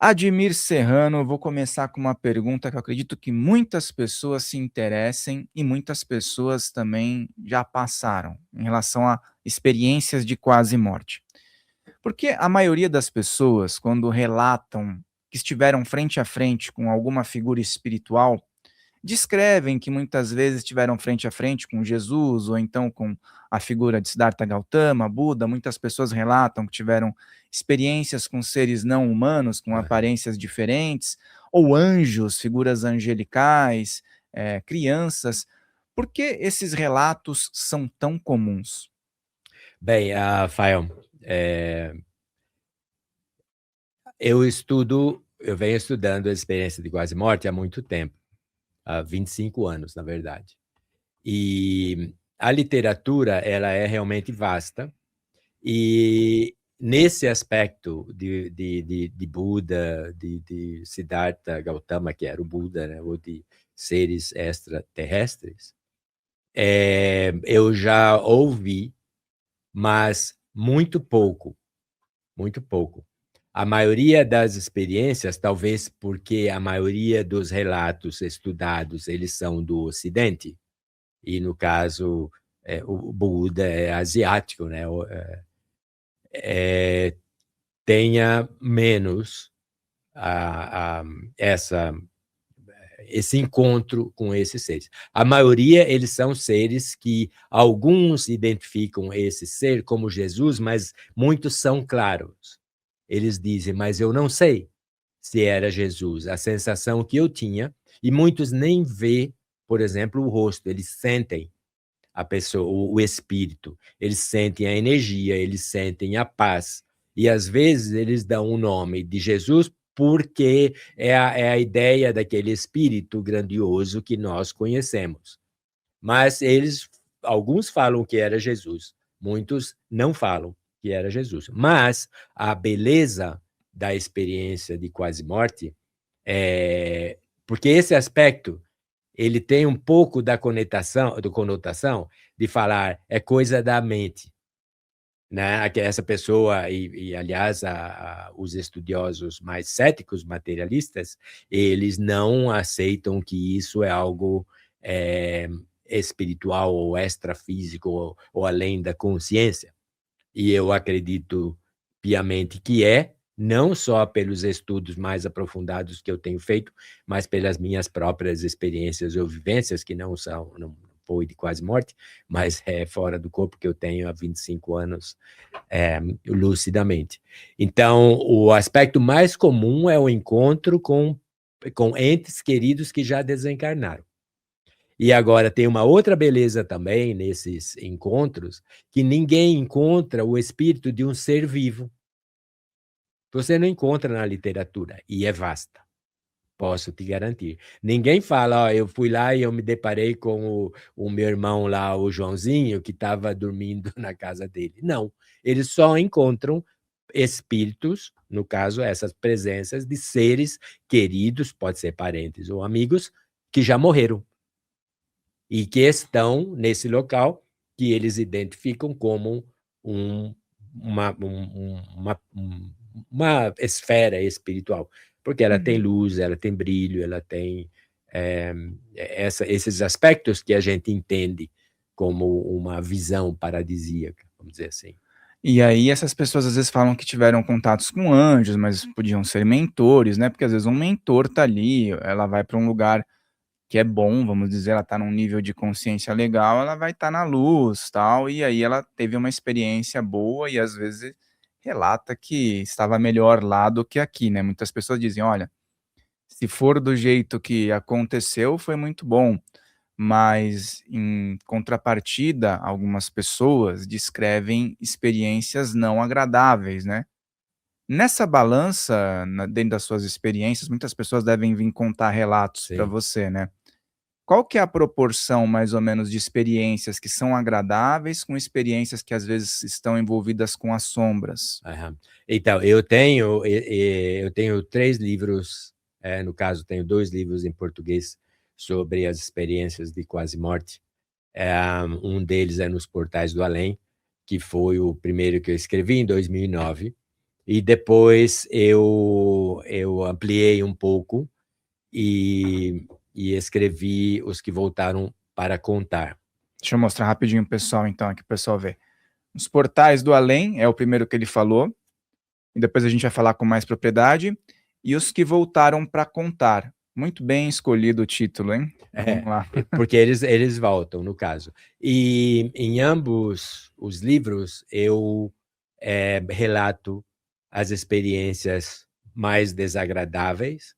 Admir Serrano, vou começar com uma pergunta que eu acredito que muitas pessoas se interessem e muitas pessoas também já passaram, em relação a experiências de quase morte. Porque a maioria das pessoas, quando relatam que estiveram frente a frente com alguma figura espiritual, descrevem que muitas vezes estiveram frente a frente com Jesus ou então com a figura de Siddhartha Gautama, Buda. Muitas pessoas relatam que tiveram experiências com seres não humanos, com Aham. aparências diferentes, ou anjos, figuras angelicais, crianças. Por que esses relatos são tão comuns? Bem, Rafael, eu venho estudando a experiência de quase morte há muito tempo, há 25 anos, na verdade. E a literatura, ela é realmente vasta, e nesse aspecto de Buda, de Siddhartha Gautama, que era o Buda, né, ou de seres extraterrestres, eu já ouvi, mas muito pouco, muito pouco. A maioria das experiências, talvez porque a maioria dos relatos estudados, eles são do Ocidente, e no caso, o Buda é asiático, né? Tenha menos a, a, essa, esse encontro com esses seres. A maioria, eles são seres que alguns identificam esse ser como Jesus, mas muitos são claros. Eles dizem, mas eu não sei se era Jesus. A sensação que eu tinha, e muitos nem vê, por exemplo, o rosto, eles sentem a pessoa, o espírito, eles sentem a energia, eles sentem a paz. E às vezes eles dão o nome de Jesus porque é a ideia daquele espírito grandioso que nós conhecemos. Mas alguns falam que era Jesus, muitos não falam que era Jesus. Mas a beleza da experiência de quase morte porque esse aspecto ele tem um pouco da conotação de falar é coisa da mente, né? Que essa pessoa aliás os estudiosos mais céticos materialistas, eles não aceitam que isso é algo espiritual ou extrafísico ou além da consciência. E eu acredito piamente que não só pelos estudos mais aprofundados que eu tenho feito, mas pelas minhas próprias experiências ou vivências, que não foi de quase morte, mas é fora do corpo, que eu tenho há 25 anos lucidamente. Então, o aspecto mais comum é o encontro com entes queridos que já desencarnaram. E agora tem uma outra beleza também nesses encontros, que ninguém encontra o espírito de um ser vivo. Você não encontra na literatura, e é vasta, posso te garantir. Ninguém fala, eu fui lá e eu me deparei com o meu irmão lá, o Joãozinho, que estava dormindo na casa dele. Não, eles só encontram espíritos, no caso, essas presenças de seres queridos, pode ser parentes ou amigos, que já morreram e que estão nesse local, que eles identificam como uma, uma esfera espiritual, porque ela tem Uhum. luz, ela tem brilho, ela tem esses aspectos que a gente entende como uma visão paradisíaca, vamos dizer assim. E aí essas pessoas às vezes falam que tiveram contatos com anjos, mas podiam ser mentores, né, porque às vezes um mentor tá ali, ela vai para um lugar que é bom, vamos dizer, ela tá num nível de consciência legal, ela vai estar na luz, tal, e aí ela teve uma experiência boa e às vezes relata que estava melhor lá do que aqui, né. Muitas pessoas dizem: "Olha, se for do jeito que aconteceu, foi muito bom", mas em contrapartida, algumas pessoas descrevem experiências não agradáveis, né. Nessa balança, dentro das suas experiências, muitas pessoas devem vir contar relatos para Sim. você, né. Qual que é a proporção, mais ou menos, de experiências que são agradáveis com experiências que às vezes estão envolvidas com as sombras? Aham. Então, eu tenho 3 livros, no caso, tenho 2 livros em português sobre as experiências de quase morte. Um deles é Nos Portais do Além, que foi o primeiro que eu escrevi em 2009, E depois eu ampliei um pouco e escrevi Os que Voltaram para Contar. Deixa eu mostrar rapidinho o pessoal, então, aqui o pessoal vê. Os Portais do Além é o primeiro que ele falou, e depois a gente vai falar com mais propriedade. E Os que Voltaram para Contar. Muito bem escolhido o título, hein? Vamos lá. Porque eles voltam, no caso. E em ambos os livros eu relato as experiências mais desagradáveis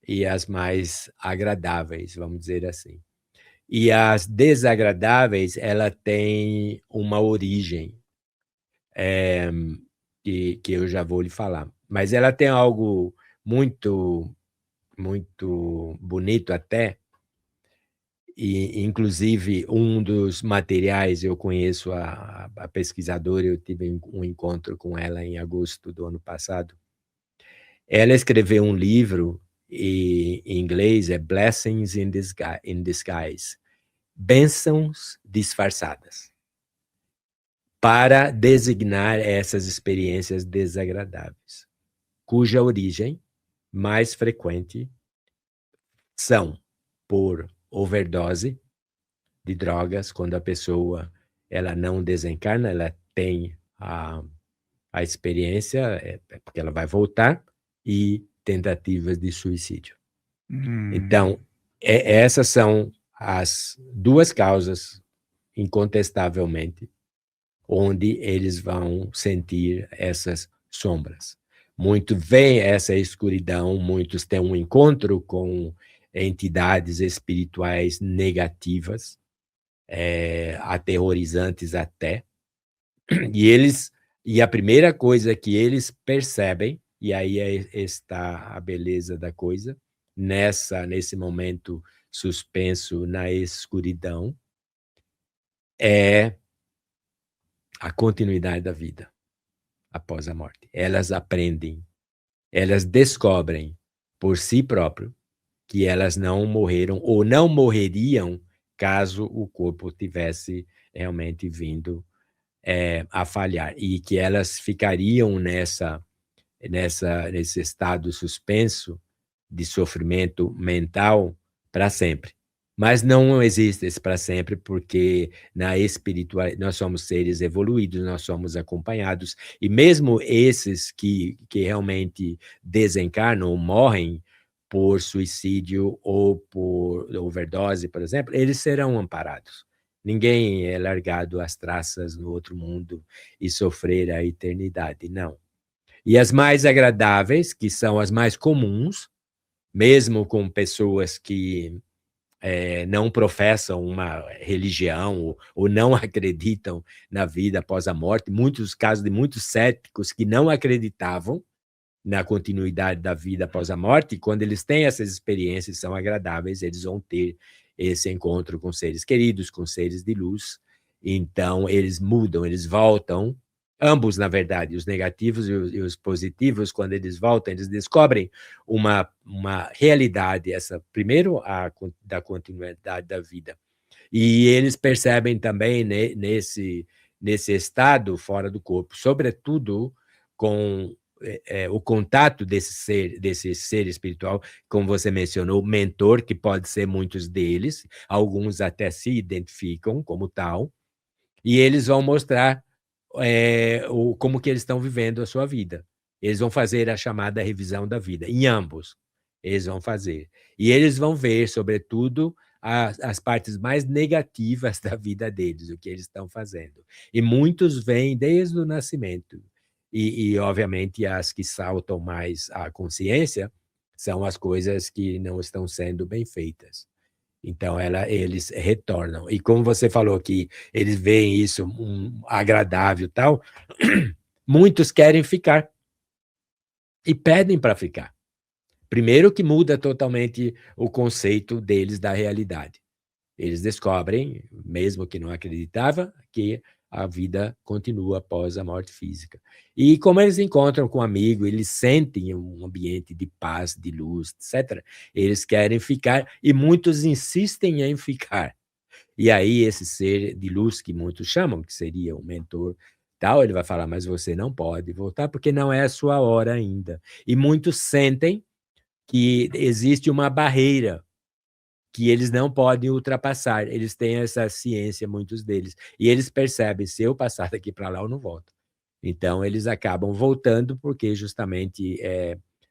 e as mais agradáveis, vamos dizer assim. E as desagradáveis, ela tem uma origem, que eu já vou lhe falar. Mas ela tem algo muito, muito bonito até, e inclusive um dos materiais, eu conheço a pesquisadora, eu tive um encontro com ela em agosto do ano passado. Ela escreveu um livro, e em inglês é Blessings in Disguise, bênçãos disfarçadas, para designar essas experiências desagradáveis, cuja origem mais frequente são por overdose de drogas, quando a pessoa ela não desencarna, ela tem a experiência, porque ela vai voltar, e tentativas de suicídio. Então, essas são as duas causas, incontestavelmente, onde eles vão sentir essas sombras. Muitos veem essa escuridão, muitos têm um encontro com entidades espirituais negativas, aterrorizantes até, e a primeira coisa que eles percebem, e aí está a beleza da coisa, nesse momento suspenso na escuridão, é a continuidade da vida após a morte. Elas aprendem, elas descobrem por si próprias que elas não morreram ou não morreriam caso o corpo tivesse realmente vindo a falhar, e que elas ficariam nesse estado suspenso de sofrimento mental para sempre. Mas não existe esse para sempre, porque na espiritualidade nós somos seres evoluídos, nós somos acompanhados, e mesmo esses que realmente desencarnam ou morrem por suicídio ou por overdose, por exemplo, eles serão amparados. Ninguém é largado às traças no outro mundo e sofrer a eternidade, não. E as mais agradáveis, que são as mais comuns, mesmo com pessoas que não professam uma religião ou não acreditam na vida após a morte, muitos casos de muitos céticos que não acreditavam na continuidade da vida após a morte, e quando eles têm essas experiências, são agradáveis, eles vão ter esse encontro com seres queridos, com seres de luz, então eles mudam, eles voltam, ambos, na verdade, os negativos e os positivos, quando eles voltam, eles descobrem uma realidade, primeiro, da continuidade da vida, e eles percebem também nesse estado fora do corpo, sobretudo com o contato desse ser espiritual, como você mencionou, mentor, que pode ser muitos deles, alguns até se identificam como tal, e eles vão mostrar como que eles estão vivendo a sua vida. Eles vão fazer a chamada revisão da vida, em ambos, eles vão fazer. E eles vão ver, sobretudo, as partes mais negativas da vida deles, o que eles estão fazendo. E muitos vêm desde o nascimento. E, obviamente, as que saltam mais à consciência são as coisas que não estão sendo bem feitas. Então, eles retornam. E como você falou que eles veem isso agradável e tal, muitos querem ficar e pedem para ficar. Primeiro que muda totalmente o conceito deles da realidade. Eles descobrem, mesmo que não acreditava, que a vida continua após a morte física. E como eles encontram com um amigo, eles sentem um ambiente de paz, de luz, etc., eles querem ficar, e muitos insistem em ficar. E aí esse ser de luz, que muitos chamam, que seria o mentor, tal, ele vai falar, mas você não pode voltar porque não é a sua hora ainda. E muitos sentem que existe uma barreira que eles não podem ultrapassar. Eles têm essa ciência, muitos deles. E eles percebem, se eu passar daqui para lá, eu não volto. Então, eles acabam voltando porque justamente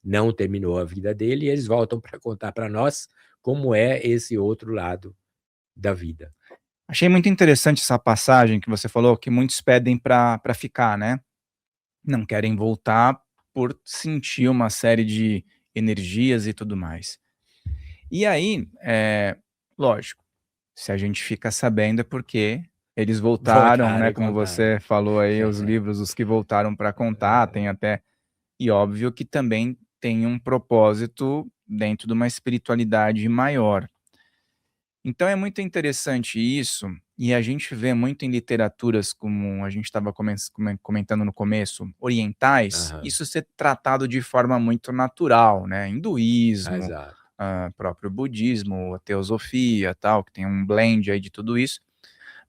não terminou a vida dele e eles voltam para contar para nós como é esse outro lado da vida. Achei muito interessante essa passagem que você falou, que muitos pedem para ficar, né? Não querem voltar por sentir uma série de energias e tudo mais. E aí, lógico, se a gente fica sabendo é porque eles voltaram, Voltaram né, e como contaram. você falou aí, os livros, os que voltaram para contar, tem até e óbvio que também tem um propósito dentro de uma espiritualidade maior. Então é muito interessante isso, e a gente vê muito em literaturas, como a gente estava comentando no começo, orientais, Aham, isso ser tratado de forma muito natural, né? Hinduísmo, exato. próprio budismo, a teosofia, tal, que tem um blend aí de tudo isso.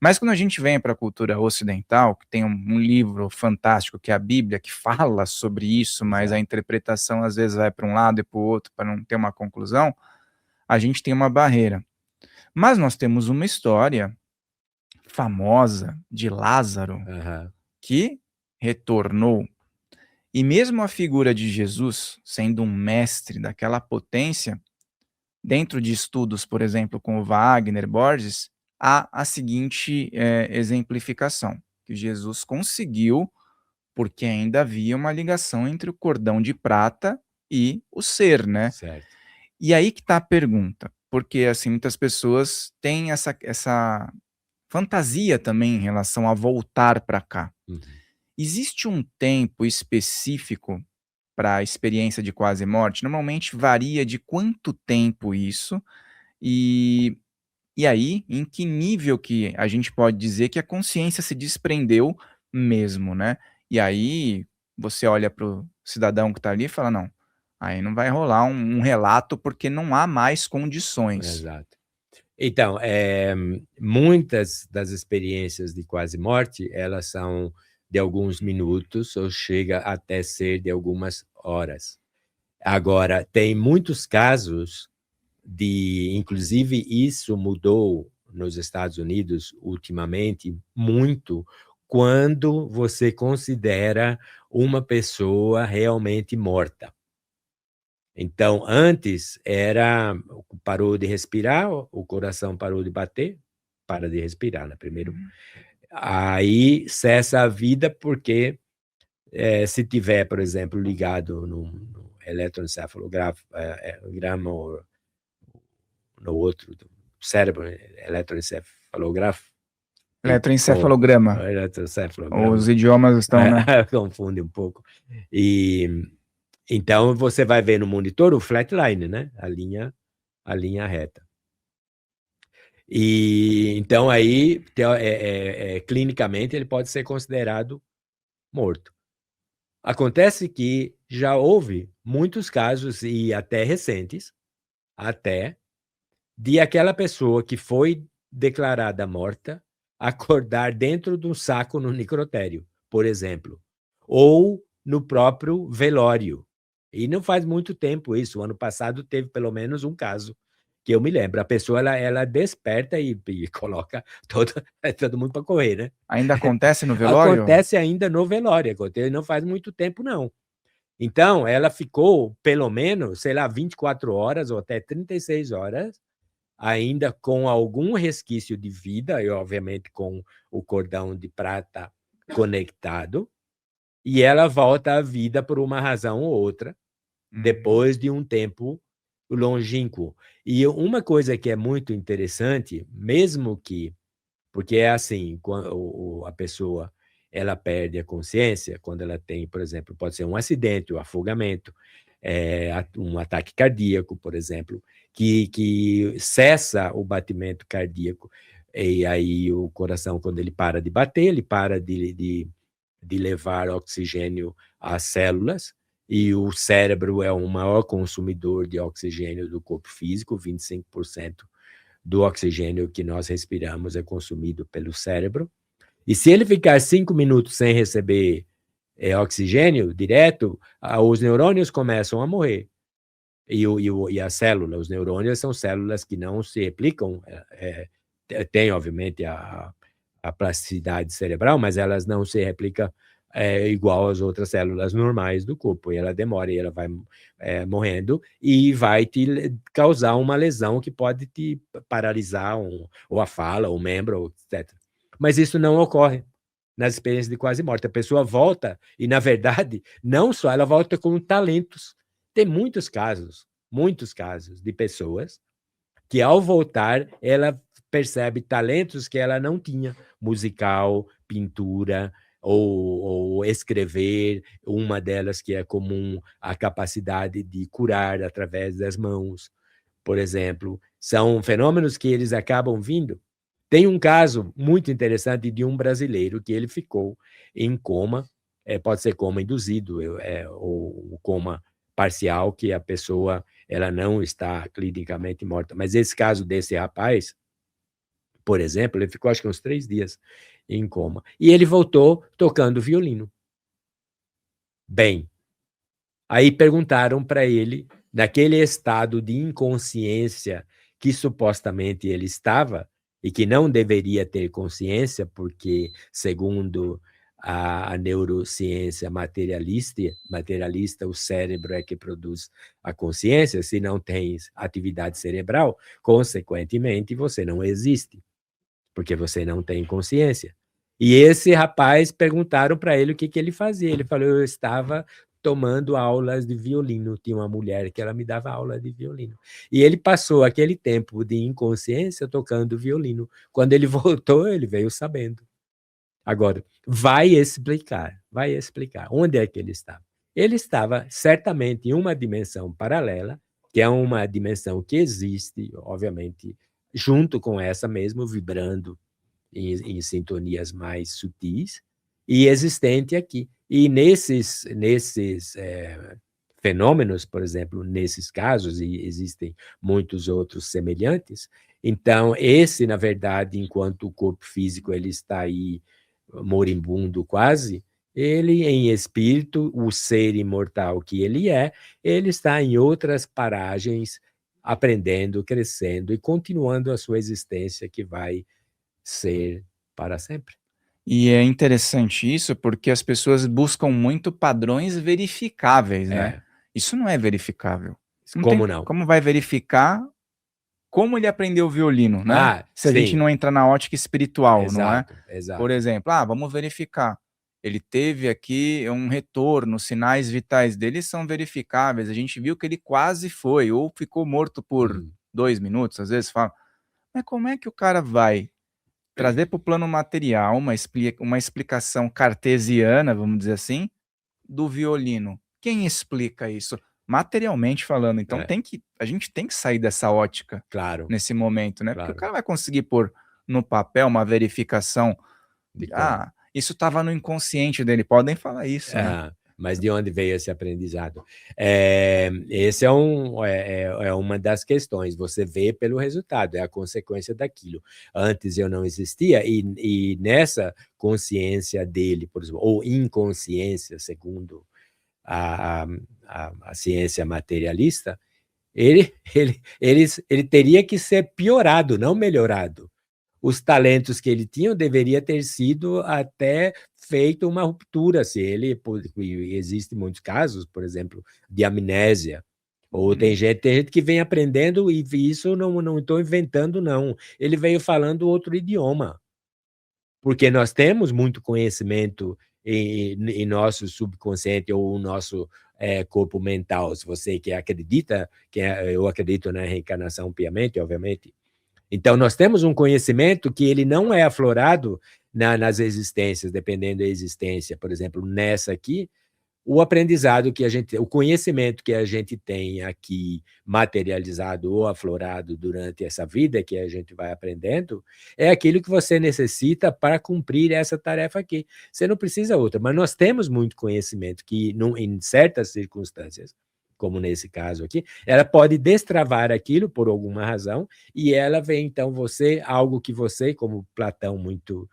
Mas quando a gente vem para a cultura ocidental, que tem um livro fantástico que é a Bíblia, que fala sobre isso, mas a Exato. interpretação às vezes vai para um lado e para o outro para não ter uma conclusão, a gente tem uma barreira. Mas nós temos uma história famosa de Lázaro Aham, que retornou. E mesmo a figura de Jesus, sendo um mestre daquela potência, dentro de estudos, por exemplo, com o Wagner Borges, há a seguinte exemplificação, que Jesus conseguiu, porque ainda havia uma ligação entre o cordão de prata e o ser, né? certo. E aí que está a pergunta, porque assim muitas pessoas têm essa fantasia também em relação a voltar para cá. Uhum. Existe um tempo específico para a experiência de quase morte? Normalmente varia de quanto tempo isso, e e aí, em que nível que a gente pode dizer que a consciência se desprendeu mesmo, né? E aí você olha para o cidadão que está ali e fala: "Não, aí não vai rolar um relato, porque não há mais condições". Exato. Então, muitas das experiências de quase morte, elas são de alguns minutos ou chega até ser de algumas horas. Agora, tem muitos casos inclusive isso mudou nos Estados Unidos ultimamente muito, quando você considera uma pessoa realmente morta. Então, antes era parou de respirar, o coração parou de bater, para de respirar, né, primeiro. Uhum. Aí cessa a vida porque, se tiver, por exemplo, ligado no eletroencefalograma ou no outro do cérebro, eletroencefalografo, e com Eletroencefalograma. eletroencefalograma, Os idiomas estão, né? confunde um pouco. E então você vai ver no monitor o flatline, né, a linha reta. E então aí, clinicamente, ele pode ser considerado morto. Acontece que já houve muitos casos, e até recentes, até, de aquela pessoa que foi declarada morta acordar dentro de um saco no necrotério, por exemplo, ou no próprio velório. E não faz muito tempo isso, o ano passado teve pelo menos um caso, que eu me lembro, a pessoa ela desperta e coloca todo mundo para correr, né. Ainda acontece no velório? Acontece ainda no velório, acontece não faz muito tempo não. Então, ela ficou pelo menos, sei lá, 24 horas ou até 36 horas, ainda com algum resquício de vida e obviamente com o cordão de prata conectado, e ela volta à vida por uma razão ou outra, Uhum. depois de um tempo longínquo. E uma coisa que é muito interessante, mesmo que porque é assim, quando a pessoa, ela perde a consciência, quando ela tem, por exemplo, pode ser um acidente, um afogamento, um ataque cardíaco, por exemplo, que cessa o batimento cardíaco, e aí o coração, quando ele para de bater, ele para de levar oxigênio às células, e o cérebro é o maior consumidor de oxigênio do corpo físico, 25% do oxigênio que nós respiramos é consumido pelo cérebro, E se ele ficar 5 minutos sem receber oxigênio direto, os neurônios começam a morrer. E a célula, os neurônios são células que não se replicam, tem, obviamente, a plasticidade cerebral, mas elas não se replicam igual às outras células normais do corpo, e ela demora, e ela vai morrendo, e vai te causar uma lesão que pode te paralisar, ou a fala, ou o membro, etc. Mas isso não ocorre nas experiências de quase morte. A pessoa volta, e, na verdade, não só ela volta com talentos. Tem muitos casos de pessoas que, ao voltar, ela percebe talentos que ela não tinha, musical, pintura, ou escrever, uma delas que é comum, a capacidade de curar através das mãos, por exemplo. São fenômenos que eles acabam vindo. Tem um caso muito interessante de um brasileiro que ele ficou em coma, pode ser coma induzido, ou coma parcial, que a pessoa ela não está clinicamente morta. Mas esse caso desse rapaz, por exemplo, ele ficou acho que uns 3 dias em coma. E ele voltou tocando violino. Bem, aí perguntaram para ele, naquele estado de inconsciência que supostamente ele estava, e que não deveria ter consciência, porque, segundo a neurociência materialista, o cérebro é que produz a consciência. Se não tem atividade cerebral, consequentemente, você não existe, porque você não tem consciência. E esse rapaz, perguntaram para ele o que ele fazia. Ele falou: eu estava tomando aulas de violino. Tinha uma mulher que ela me dava aula de violino. E ele passou aquele tempo de inconsciência tocando violino. Quando ele voltou, ele veio sabendo. Agora, vai explicar. Onde é que ele estava? Ele estava certamente em uma dimensão paralela, que é uma dimensão que existe, obviamente, junto com essa mesmo, vibrando em sintonias mais sutis, e existente aqui. E nesses fenômenos, por exemplo, nesses casos, e existem muitos outros semelhantes, então esse, na verdade, enquanto o corpo físico ele está aí moribundo quase, ele em espírito, o ser imortal que ele está em outras paragens, aprendendo, crescendo e continuando a sua existência, que vai ser para sempre. E é interessante isso, porque as pessoas buscam muito padrões verificáveis, né. Isso não é verificável. Não tem Como não? como vai verificar como ele aprendeu o violino, né, se a gente Sim. não entrar na ótica espiritual, não é? Exato, exato. Por exemplo, vamos verificar. Ele teve aqui um retorno, os sinais vitais dele são verificáveis, a gente viu que ele quase foi, ou ficou morto por 2 minutos, às vezes fala. Mas como é que o cara vai trazer para o plano material uma explicação cartesiana, vamos dizer assim, do violino? Quem explica isso? Materialmente falando, então a gente tem que sair dessa ótica Claro, nesse momento, né, porque o claro. cara vai conseguir pôr no papel uma verificação De de: como? isso estava no inconsciente dele, podem falar isso, né. Mas de onde veio esse aprendizado? Esse é uma das questões. Você vê pelo resultado, é a consequência daquilo. Antes eu não existia, e nessa consciência dele, por exemplo, ou inconsciência, segundo a ciência materialista, ele teria que ser piorado, não melhorado. Os talentos que ele tinha deveria ter sido até feito uma ruptura, se ele, existe muitos casos, por exemplo, de amnésia, ou tem gente que vem aprendendo, e isso não estou inventando não, ele veio falando outro idioma, porque nós temos muito conhecimento em nosso subconsciente, ou o nosso corpo mental. Se você que acredita, eu acredito na reencarnação piamente, obviamente. Então, nós temos um conhecimento que ele não é aflorado nas existências, dependendo da existência. Por exemplo, nessa aqui, o aprendizado o conhecimento que a gente tem aqui materializado ou aflorado durante essa vida que a gente vai aprendendo, é aquilo que você necessita para cumprir essa tarefa aqui. Você não precisa outra, mas nós temos muito conhecimento que, em certas circunstâncias, como nesse caso aqui, ela pode destravar aquilo por alguma razão, e ela vem, então, algo que você, como Platão muito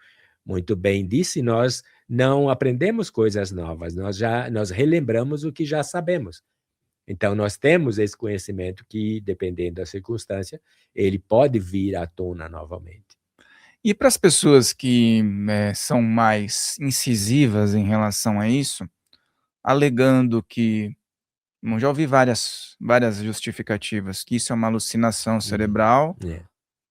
muito bem disse, nós não aprendemos coisas novas, nós relembramos o que já sabemos. Então, nós temos esse conhecimento que, dependendo da circunstância, ele pode vir à tona novamente. E para as pessoas que, são mais incisivas em relação a isso, alegando que bom, já ouvi várias justificativas, que isso é uma alucinação cerebral, É.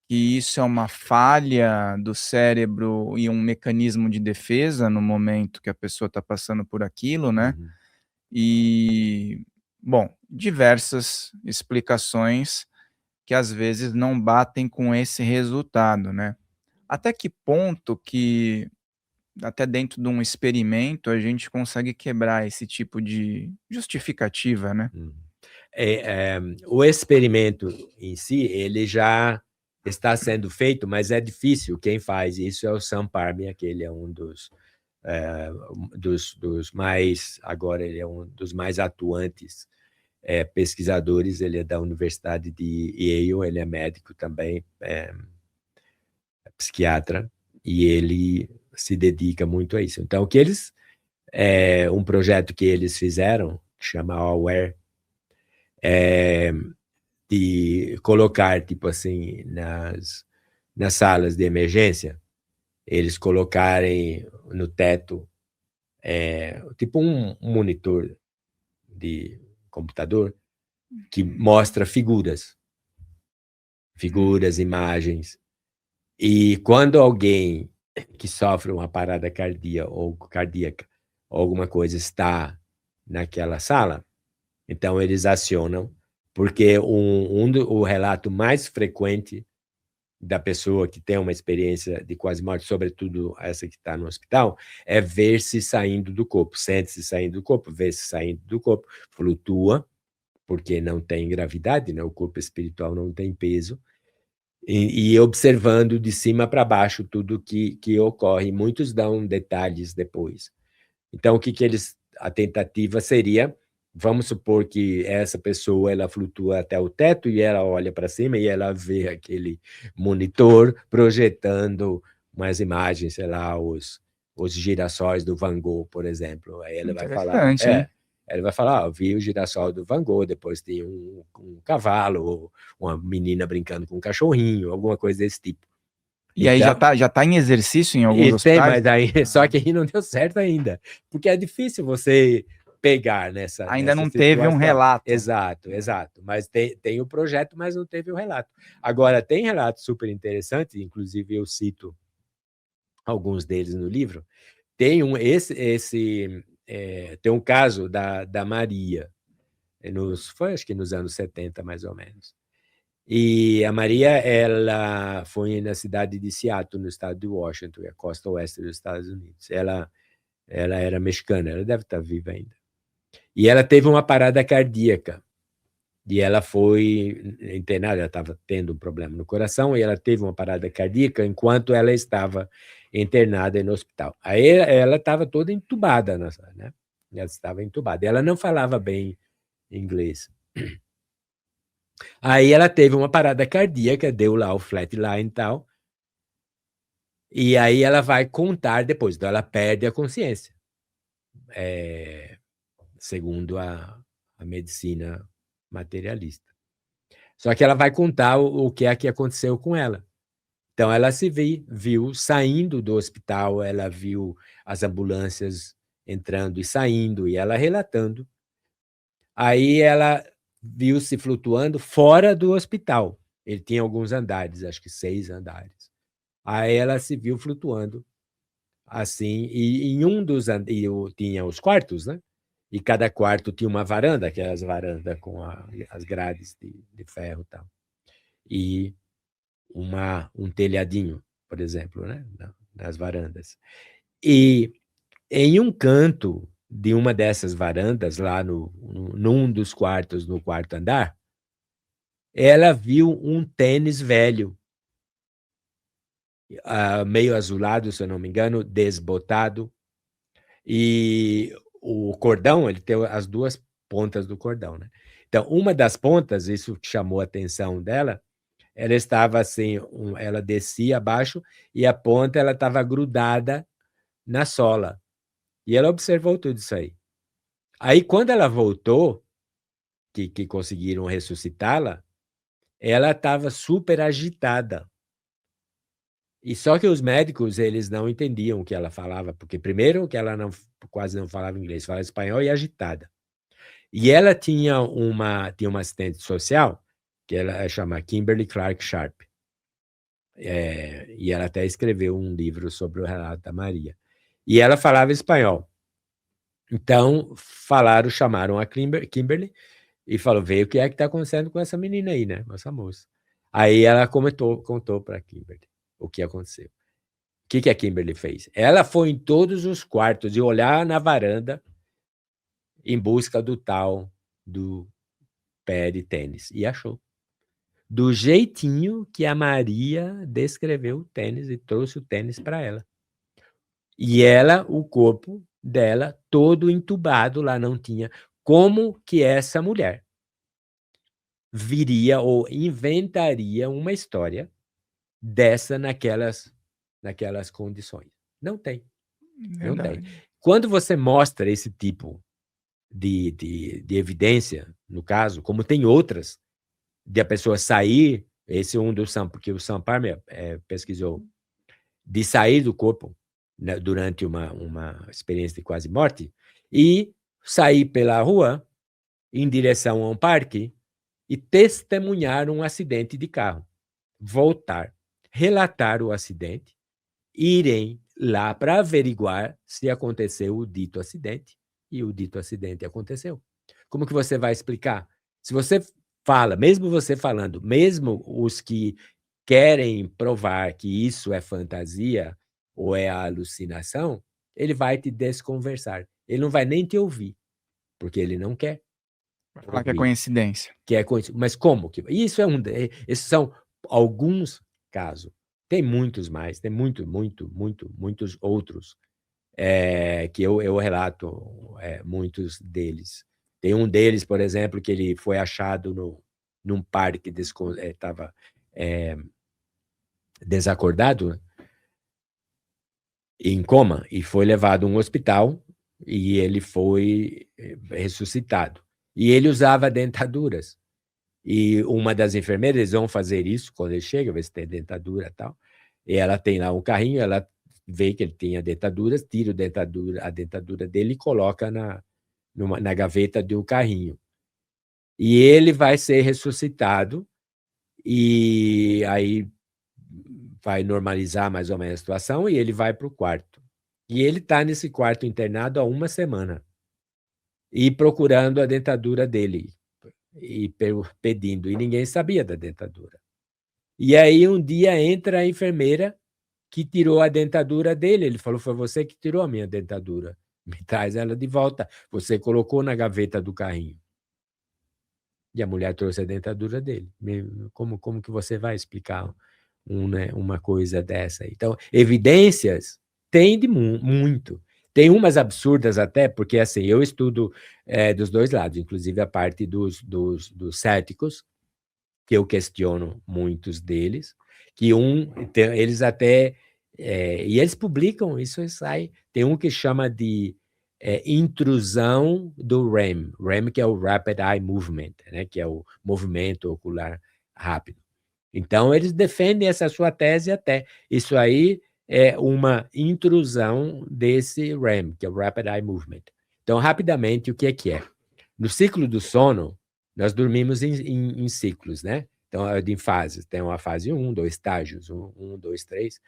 que isso é uma falha do cérebro e um mecanismo de defesa no momento que a pessoa está passando por aquilo, né. Uhum. E, bom, diversas explicações que às vezes não batem com esse resultado, né. Até que ponto que, até dentro de um experimento, a gente consegue quebrar esse tipo de justificativa, né? Uhum. O experimento em si, ele já está sendo feito, mas é difícil. Quem faz isso é o Sam Parmia, que ele é um dos mais, agora ele é um dos mais atuantes pesquisadores. Ele é da Universidade de Yale, ele é médico também, psiquiatra, e ele se dedica muito a isso. Então, um projeto que eles fizeram, que chama Aware, de colocar, tipo assim, nas salas de emergência, eles colocarem no teto, tipo um monitor de computador que mostra imagens. E quando alguém que sofre uma parada cardíaca ou alguma coisa está naquela sala, então eles acionam, porque o relato mais frequente da pessoa que tem uma experiência de quase morte, sobretudo essa que está no hospital, é ver-se saindo do corpo, sente-se saindo do corpo, vê-se saindo do corpo, flutua, porque não tem gravidade, né? O corpo espiritual não tem peso, e observando de cima para baixo tudo que ocorre. Muitos dão detalhes depois. Então, a tentativa seria, vamos supor que essa pessoa ela flutua até o teto e ela olha para cima e ela vê aquele monitor projetando umas imagens, sei lá, os girassóis do Van Gogh, por exemplo. Aí ela vai falar, Interessante, hein? ela vai falar, vi o girassol do Van Gogh, depois tem um cavalo, ou uma menina brincando com um cachorrinho, alguma coisa desse tipo. E aí Então, já tá em exercício em alguns tem, hospitais? mas aí, só que aí não deu certo ainda, porque é difícil você pegar Ainda nessa não teve um situação. relato. Exato. Mas tem o projeto, mas não teve o relato. Agora, tem relatos super interessantes, inclusive eu cito alguns deles no livro. Tem tem um caso da Maria, foi acho que nos anos 70, mais ou menos. E a Maria, ela foi na cidade de Seattle, no estado de Washington, a costa oeste dos Estados Unidos. Ela era mexicana, ela deve estar viva ainda. E ela teve uma parada cardíaca. E ela foi internada, ela estava tendo um problema no coração, e ela teve uma parada cardíaca enquanto ela estava internada no hospital. Aí ela estava toda entubada, né? Ela estava entubada. Ela não falava bem inglês. Aí ela teve uma parada cardíaca, deu lá o flatline e tal, e aí ela vai contar depois, então ela perde a consciência, segundo a medicina materialista. Só que ela vai contar o que é que aconteceu com ela. Então ela se viu saindo do hospital, ela viu as ambulâncias entrando e saindo, e ela relatando. Aí ela viu-se flutuando fora do hospital. Ele tinha alguns andares, acho que 6 andares. Aí ela se viu flutuando assim, e em um dos tinha os quartos, né? E cada quarto tinha uma varanda, aquelas varandas com as grades de ferro e tal. E um telhadinho, por exemplo, né? Nas varandas. E em um canto de uma dessas varandas, lá num dos quartos, no quarto andar, ela viu um tênis velho, meio azulado, se eu não me engano, desbotado, e o cordão, ele tem as duas pontas do cordão, né? Então, uma das pontas, isso que chamou a atenção dela, ela estava assim, ela descia abaixo e a ponta ela estava grudada na sola. E ela observou tudo isso aí. Aí, quando ela voltou, que conseguiram ressuscitá-la, ela estava super agitada. E só que os médicos, eles não entendiam o que ela falava, porque primeiro que ela quase não falava inglês, falava espanhol e agitada. E ela tinha uma assistente social, que ela chama Kimberly Clark Sharp. E ela até escreveu um livro sobre o relato da Maria. E ela falava espanhol. Então, chamaram a Kimberly e falou, vê o que é que está acontecendo com essa menina aí, né? Essa moça. Aí ela contou para a Kimberly o que aconteceu. O que a Kimberly fez? Ela foi em todos os quartos e olhar na varanda em busca do tal do pé de tênis. E achou. Do jeitinho que a Maria descreveu o tênis e trouxe o tênis para ela. E ela, o corpo dela, todo entubado, lá não tinha. Como que essa mulher viria ou inventaria uma história dessa naquelas condições? Não tem. Não tem. Quando você mostra esse tipo de evidência, no caso, como tem outras, de a pessoa sair, esse é um dos porque o Sam Palmer pesquisou, de sair do corpo, né, durante uma experiência de quase morte, e sair pela rua em direção a um parque e testemunhar um acidente de carro, voltar, relatar o acidente, irem lá para averiguar se aconteceu o dito acidente, e o dito acidente aconteceu. Como que você vai explicar? Se você fala, mesmo você falando, mesmo os que querem provar que isso é fantasia ou é alucinação, ele vai te desconversar. Ele não vai nem te ouvir, porque ele não quer. Vai falar que é coincidência. Mas como? Isso esses são alguns casos. Tem muitos mais, tem muitos outros que eu relato muitos deles. Tem um deles, por exemplo, que ele foi achado num parque, estava desacordado, em coma, e foi levado a um hospital e ele foi ressuscitado. E ele usava dentaduras. E uma das enfermeiras, eles vão fazer isso quando ele chega, ver se tem dentadura e tal. E ela tem lá um carrinho, ela vê que ele tem a dentadura, tira a dentadura dele e coloca na gaveta do carrinho. E ele vai ser ressuscitado e aí vai normalizar mais ou menos a situação e ele vai para o quarto. E ele está nesse quarto internado há uma semana e procurando a dentadura dele e pedindo, e ninguém sabia da dentadura. E aí um dia entra a enfermeira que tirou a dentadura dele, ele falou, foi você que tirou a minha dentadura, me traz ela de volta, você colocou na gaveta do carrinho. E a mulher trouxe a dentadura dele. Como que você vai explicar uma coisa dessa? Então, evidências tem de muito. Tem umas absurdas até, porque assim, eu estudo dos dois lados, inclusive a parte dos céticos, que eu questiono muitos deles, que eles até, e eles publicam, isso sai, tem um que chama de intrusão do REM, REM que é o Rapid Eye Movement, né, que é o movimento ocular rápido. Então, eles defendem essa sua tese até. Isso aí é uma intrusão desse REM, que é o Rapid Eye Movement. Então, rapidamente, o que é? No ciclo do sono, nós dormimos em ciclos, né? Então, em fases. Tem uma fase 1, 2 estágios, 1, 2, 3,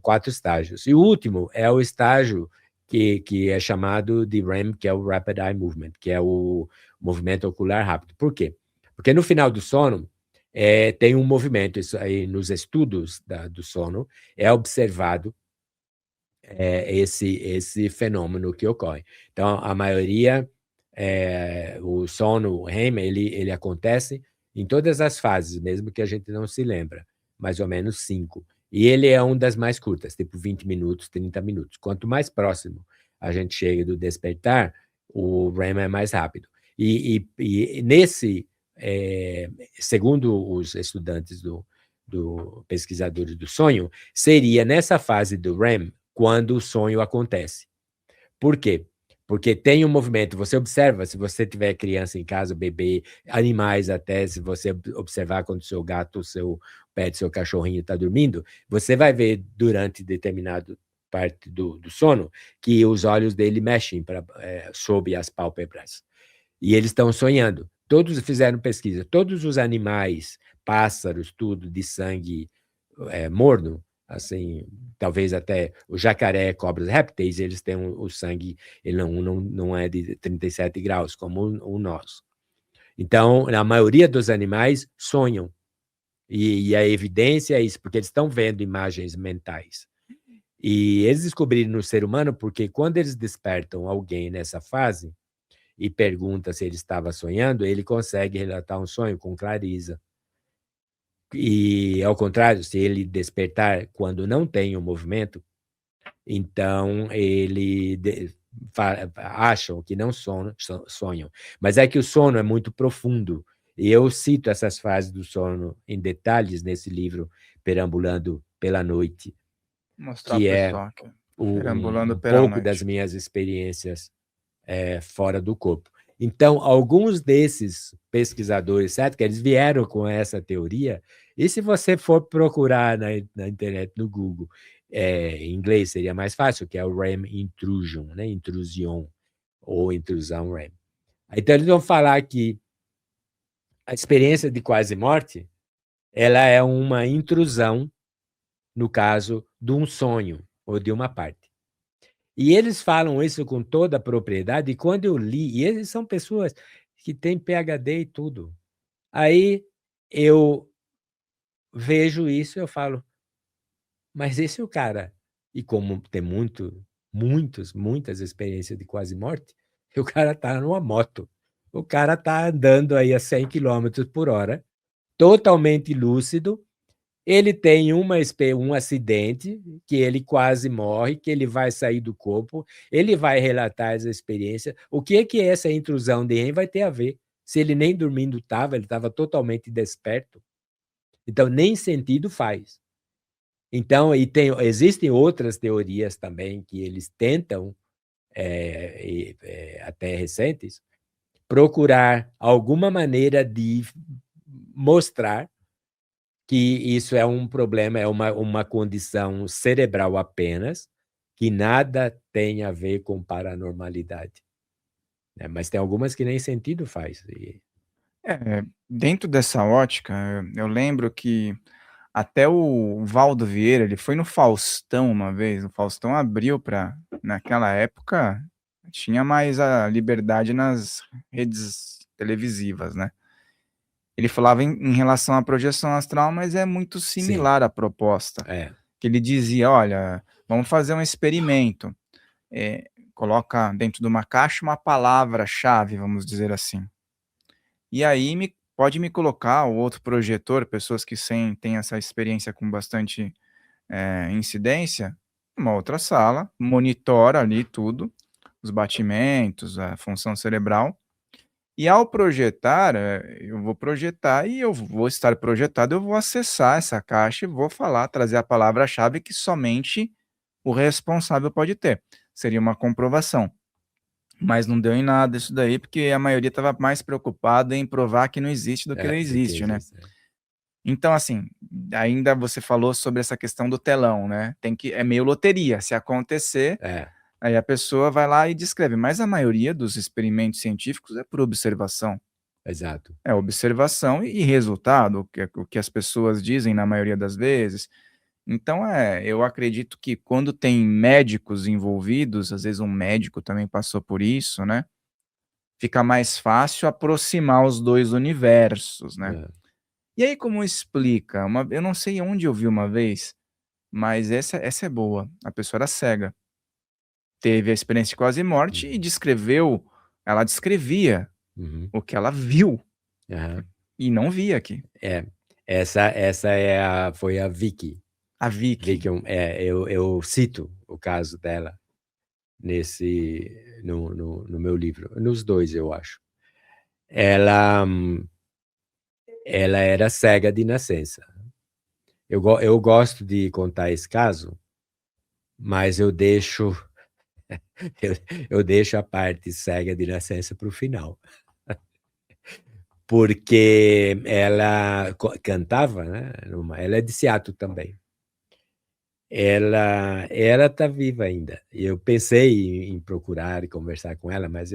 4 estágios. E o último é o estágio que é chamado de REM, que é o Rapid Eye Movement, que é o movimento ocular rápido. Por quê? Porque no final do sono, tem um movimento, isso aí nos estudos do sono, é observado esse fenômeno que ocorre. Então, a maioria, o sono, o REM, ele acontece em todas as fases, mesmo que a gente não se lembra, mais ou menos 5. E ele é uma das mais curtas, tipo 20 minutos, 30 minutos. Quanto mais próximo a gente chega do despertar, o REM é mais rápido. E nesse segundo os estudantes do pesquisadores do sonho, seria nessa fase do REM quando o sonho acontece. Por quê? Porque tem um movimento, você observa, se você tiver criança em casa, bebê, animais até, se você observar quando o seu gato, o seu pet, seu cachorrinho está dormindo, você vai ver durante determinado parte do sono que os olhos dele mexem sob as pálpebras. E eles estão sonhando. Todos fizeram pesquisa, todos os animais, pássaros, tudo de sangue morno, assim, talvez até o jacaré, cobras, répteis, eles têm o sangue, ele não é de 37 graus, como o nosso. Então, a maioria dos animais sonham. E a evidência é isso, porque eles estão vendo imagens mentais. E eles descobriram no ser humano porque quando eles despertam alguém nessa fase e pergunta se ele estava sonhando, ele consegue relatar um sonho com clareza. E, ao contrário, se ele despertar quando não tem o movimento, então acham que não sonham. Mas é que o sono é muito profundo. E eu cito essas fases do sono em detalhes nesse livro, Perambulando pela Noite, Mostrar ao que é pessoal aqui, um perambulando pela pouco das noite. minhas experiências fora do corpo. Então, alguns desses pesquisadores, certo, que eles vieram com essa teoria, e se você for procurar na internet, no Google, em inglês seria mais fácil, que é o REM intrusion, né? Intrusion, ou intrusão REM. Então, eles vão falar que a experiência de quase morte, ela é uma intrusão, no caso de um sonho, ou de uma parte. E eles falam isso com toda a propriedade, e quando eu li, e eles são pessoas que têm PhD e tudo, aí eu vejo isso e eu falo, mas esse é o cara, e como tem muitas experiências de quase morte, o cara tá numa moto, o cara tá andando aí a 100 quilômetros por hora, totalmente lúcido. Ele tem um acidente, que ele quase morre, que ele vai sair do corpo, ele vai relatar essa experiência. O que é que essa intrusão de REM vai ter a ver? Se ele nem dormindo estava, ele estava totalmente desperto. Então, nem sentido faz. Então, existem outras teorias também que eles tentam, até recentes, procurar alguma maneira de mostrar que isso é um problema, é uma condição cerebral apenas, que nada tem a ver com paranormalidade. Né? Mas tem algumas que nem sentido faz. Dentro dessa ótica, eu lembro que até o Valdo Vieira, ele foi no Faustão uma vez, o Faustão abriu para naquela época, tinha mais a liberdade nas redes televisivas, né. Ele falava em relação à projeção astral, mas é muito Sim, similar à proposta, é, que ele dizia: "Olha, vamos fazer um experimento, coloca dentro de uma caixa uma palavra-chave", vamos dizer assim. E aí pode me colocar o outro projetor, pessoas que têm essa experiência com bastante, incidência, numa outra sala, monitora ali tudo, os batimentos, a função cerebral, e ao projetar, eu vou projetar e eu vou estar projetado, eu vou acessar essa caixa e vou falar, trazer a palavra-chave que somente o responsável pode ter. Seria uma comprovação. Mas não deu em nada isso daí, porque a maioria estava mais preocupada em provar que não existe do que ele do que existe, né. existe. Então, assim, ainda você falou sobre essa questão do telão, né, é meio loteria, se acontecer, É, aí a pessoa vai lá e descreve, mas a maioria dos experimentos científicos é por observação. exato. É observação e resultado, o que as pessoas dizem na maioria das vezes. Então, eu acredito que quando tem médicos envolvidos, às vezes um médico também passou por isso, né, fica mais fácil aproximar os 2 universos, né. É. E aí como explica? Eu não sei onde eu vi uma vez, mas essa é boa, a pessoa era cega, teve a experiência de quase morte e Uhum, ela descrevia uhum, o que ela viu aham. e não via aqui. É, essa foi a Vicky. A Vicky. Vicky, eu cito o caso dela no meu livro, nos dois, eu acho. Ela ela era cega de nascença. Eu gosto de contar esse caso, mas eu deixo eu deixo a parte cega de nascença para o final. Porque ela cantava, né? Ela é de Seattle também. Ela está viva ainda. Eu pensei em procurar e conversar com ela, mas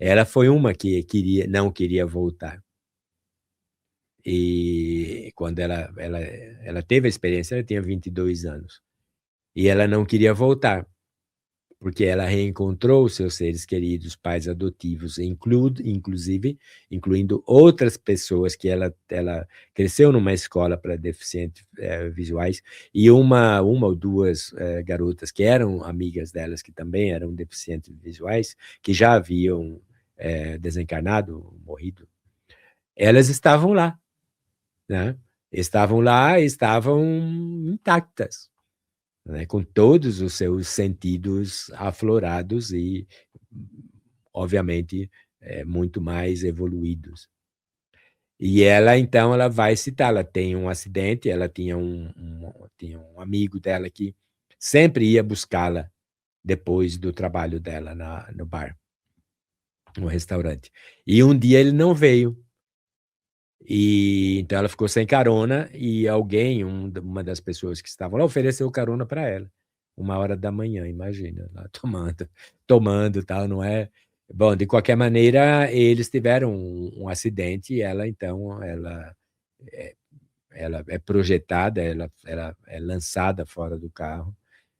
ela foi uma que não queria voltar. E quando ela teve a experiência, ela tinha 22 anos. E ela não queria voltar, porque ela reencontrou os seus seres queridos, pais adotivos, incluindo outras pessoas que ela cresceu numa escola para deficientes visuais, e uma ou duas garotas que eram amigas delas, que também eram deficientes visuais, que já haviam desencarnado, morrido. Elas estavam lá, né? Estavam intactas, né, com todos os seus sentidos aflorados e, obviamente, muito mais evoluídos. E ela, então, ela vai citar, ela tem um acidente, ela tinha tinha um amigo dela que sempre ia buscá-la depois do trabalho dela no bar, no restaurante. E um dia ele não veio. E então ela ficou sem carona e alguém, uma das pessoas que estavam lá, ofereceu carona para ela. 1h da manhã, imagina, lá tomando tal, não é? Bom, de qualquer maneira, eles tiveram um acidente e ela, então, ela é projetada, ela é lançada fora do carro,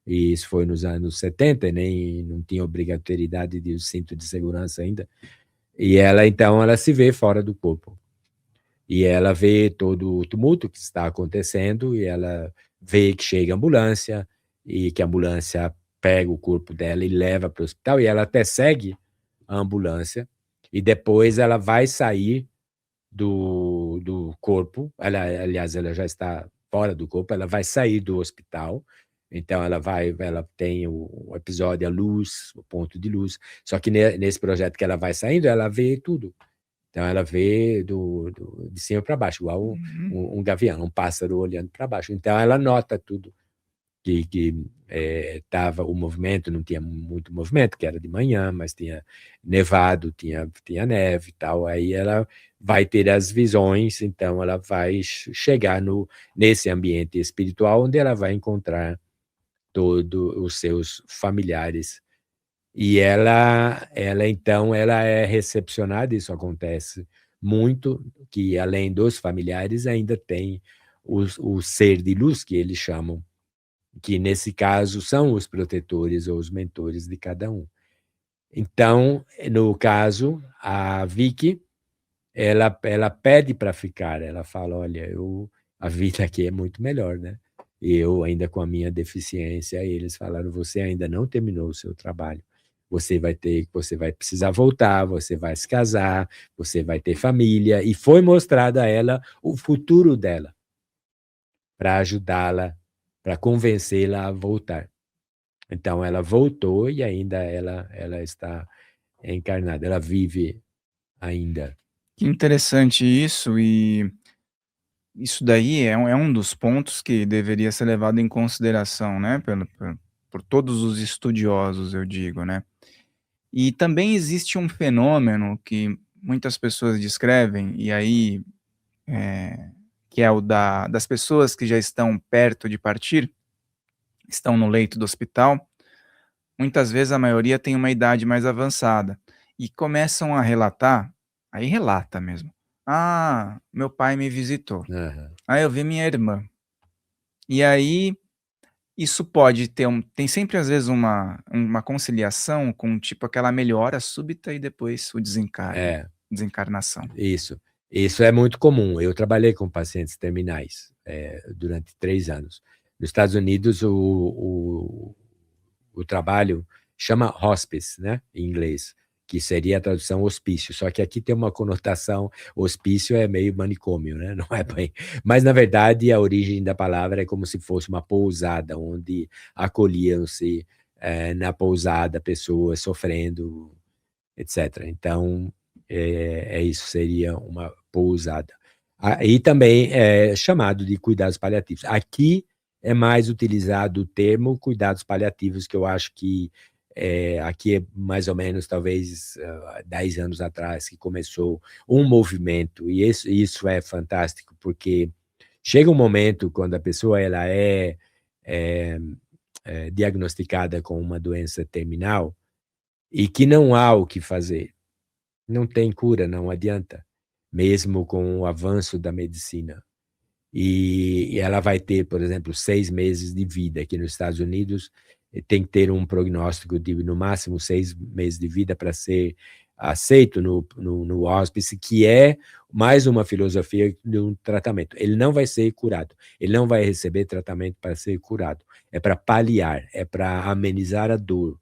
e isso foi nos anos 70, e nem não tinha obrigatoriedade de cinto de segurança ainda, e ela, então, ela se vê fora do corpo. E ela vê todo o tumulto que está acontecendo, e ela vê que chega a ambulância, e que a ambulância pega o corpo dela e leva para o hospital, e ela até segue a ambulância, e depois ela vai sair do corpo, aliás, ela já está fora do corpo, ela vai sair do hospital, então ela tem o episódio, a luz, o ponto de luz, só que nesse projeto que ela vai saindo, ela vê tudo. Então ela vê de cima para baixo, igual um gavião, um pássaro olhando para baixo. Então ela nota tudo, que estava o movimento, não tinha muito movimento, que era de manhã, mas tinha nevado, tinha neve e tal. Aí ela vai ter as visões, então ela vai chegar nesse ambiente espiritual, onde ela vai encontrar todos os seus familiares. E então, ela é recepcionada, isso acontece muito, que além dos familiares, ainda tem o ser de luz, que eles chamam, que nesse caso são os protetores ou os mentores de cada um. Então, no caso, a Vicky, ela pede para ficar, ela fala, olha, a vida aqui é muito melhor, né? Eu ainda com a minha deficiência, eles falaram, você ainda não terminou o seu trabalho. Você vai precisar voltar, você vai se casar, você vai ter família, e foi mostrado a ela o futuro dela, para ajudá-la, para convencê-la a voltar. Então ela voltou e ainda ela está encarnada, ela vive ainda. Que interessante isso, e isso daí é um dos pontos que deveria ser levado em consideração, né, por todos os estudiosos, eu digo, né. E também existe um fenômeno que muitas pessoas descrevem, e aí, que é o das pessoas que já estão perto de partir, estão no leito do hospital, muitas vezes a maioria tem uma idade mais avançada, e começam a relatar, aí relata mesmo: "Ah, meu pai me visitou. Aham. Ah, eu vi minha irmã". E aí, isso pode ter tem sempre às vezes uma conciliação com, tipo, aquela melhora súbita e depois o É. desencarnação. Isso. Isso é muito comum. Eu trabalhei com pacientes terminais, durante 3 anos. Nos Estados Unidos, o trabalho chama hospice, né, em inglês, que seria a tradução hospício, só que aqui tem uma conotação, hospício é meio manicômio, né, não é bem, mas na verdade a origem da palavra é como se fosse uma pousada, onde acolhiam-se, na pousada pessoas sofrendo, etc. Então, isso, seria uma pousada. E também é chamado de cuidados paliativos. Aqui é mais utilizado o termo cuidados paliativos, que eu acho que aqui é mais ou menos, talvez, 10 anos atrás, que começou um movimento, e isso é fantástico, porque chega um momento quando a pessoa ela é diagnosticada com uma doença terminal e que não há o que fazer. Não tem cura, não adianta, mesmo com o avanço da medicina. E ela vai ter, por exemplo, 6 meses de vida. Aqui nos Estados Unidos, tem que ter um prognóstico de, no máximo, 6 meses de vida para ser aceito no hospice, que é mais uma filosofia de um tratamento. Ele não vai ser curado, ele não vai receber tratamento para ser curado. É para paliar, é para amenizar a dor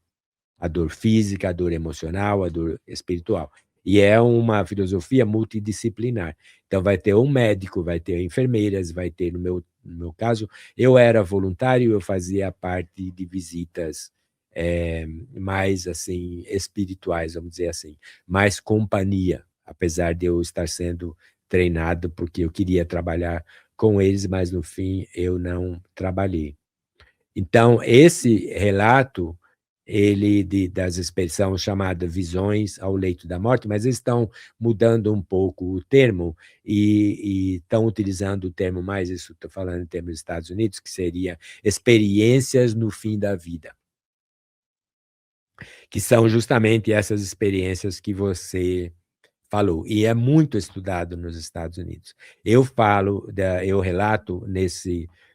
física, a dor emocional, a dor espiritual. E é uma filosofia multidisciplinar. Então, vai ter um médico, vai ter enfermeiras, vai ter, no meu caso, eu era voluntário, eu fazia parte de visitas mais, assim, espirituais, vamos dizer assim, mais companhia, apesar de eu estar sendo treinado, porque eu queria trabalhar com eles, mas, no fim, eu não trabalhei. Então, esse relato das expressões chamadas visões ao leito da morte, mas eles estão mudando um pouco o termo e estão utilizando o termo mais, isso estou falando em termos dos Estados Unidos, que seria experiências no fim da vida, que são justamente essas experiências que você falou, e é muito estudado nos Estados Unidos. Eu relato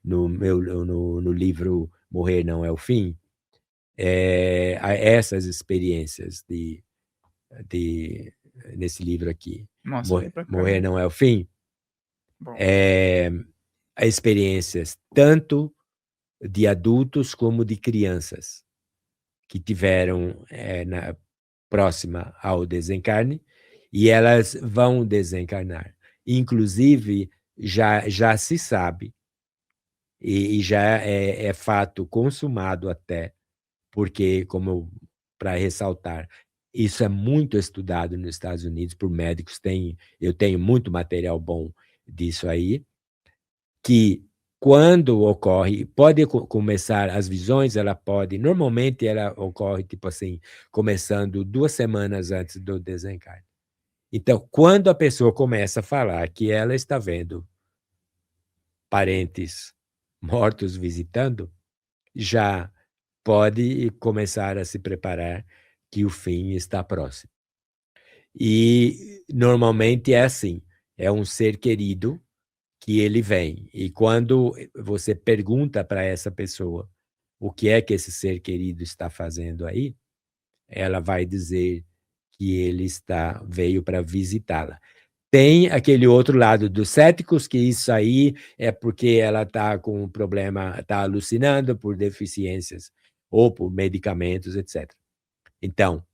no livro Morrer Não é o Fim, essas experiências nesse livro aqui, Nossa, bem Morrer bacana. Não é o Fim, Bom, experiências tanto de adultos como de crianças que tiveram próxima ao desencarne, e elas vão desencarnar. Inclusive, já se sabe, e já é fato consumado até, porque, para ressaltar, isso é muito estudado nos Estados Unidos por médicos, eu tenho muito material bom disso aí, que quando ocorre, pode começar as visões, normalmente ela ocorre, tipo assim, começando 2 semanas antes do desencarne. Então, quando a pessoa começa a falar que ela está vendo parentes mortos visitando, já pode começar a se preparar que o fim está próximo. E normalmente é assim, é um ser querido que ele vem. E quando você pergunta para essa pessoa o que é que esse ser querido está fazendo aí, ela vai dizer que ele veio para visitá-la. Tem aquele outro lado dos céticos, que isso aí é porque ela está com um problema, está alucinando por deficiências ou por medicamentos, etc. Então,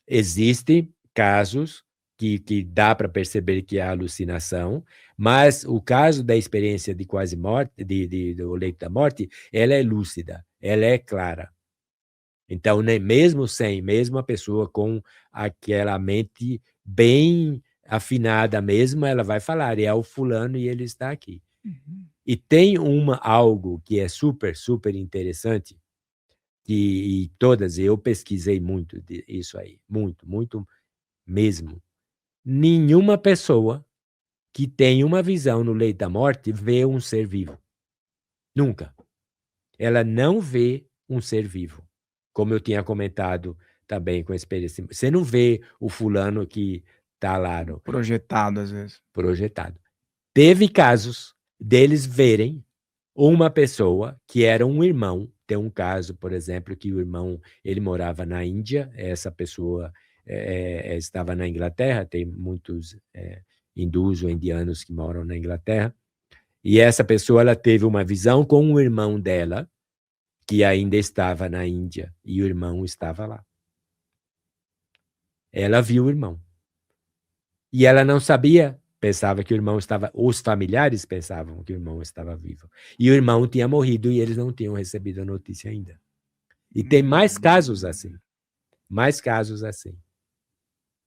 existem casos que dá para perceber que é alucinação, mas o caso da experiência de quase morte, do leito da morte, ela é lúcida, ela é clara. Então, né, mesmo a pessoa com aquela mente bem afinada mesmo, ela vai falar, é o fulano e ele está aqui. uhum. E tem algo que é super, super interessante, e eu pesquisei muito isso aí, muito, muito mesmo. Nenhuma pessoa que tem uma visão no leito da morte vê um ser vivo. Nunca. Ela não vê um ser vivo. Como eu tinha comentado também com a experiência. Você não vê o fulano que está lá Projetado, às vezes. projetado. Teve casos deles verem uma pessoa que era um irmão. Tem um caso, por exemplo, que o irmão ele morava na Índia, essa pessoa estava na Inglaterra, tem muitos hindus ou indianos que moram na Inglaterra, e essa pessoa ela teve uma visão com o irmão dela, que ainda estava na Índia, e o irmão estava lá. Ela viu o irmão. E ela não sabia, pensava que o irmão estava... Os familiares pensavam que o irmão estava vivo. E o irmão tinha morrido e eles não tinham recebido a notícia ainda. E tem mais casos assim. Mais casos assim.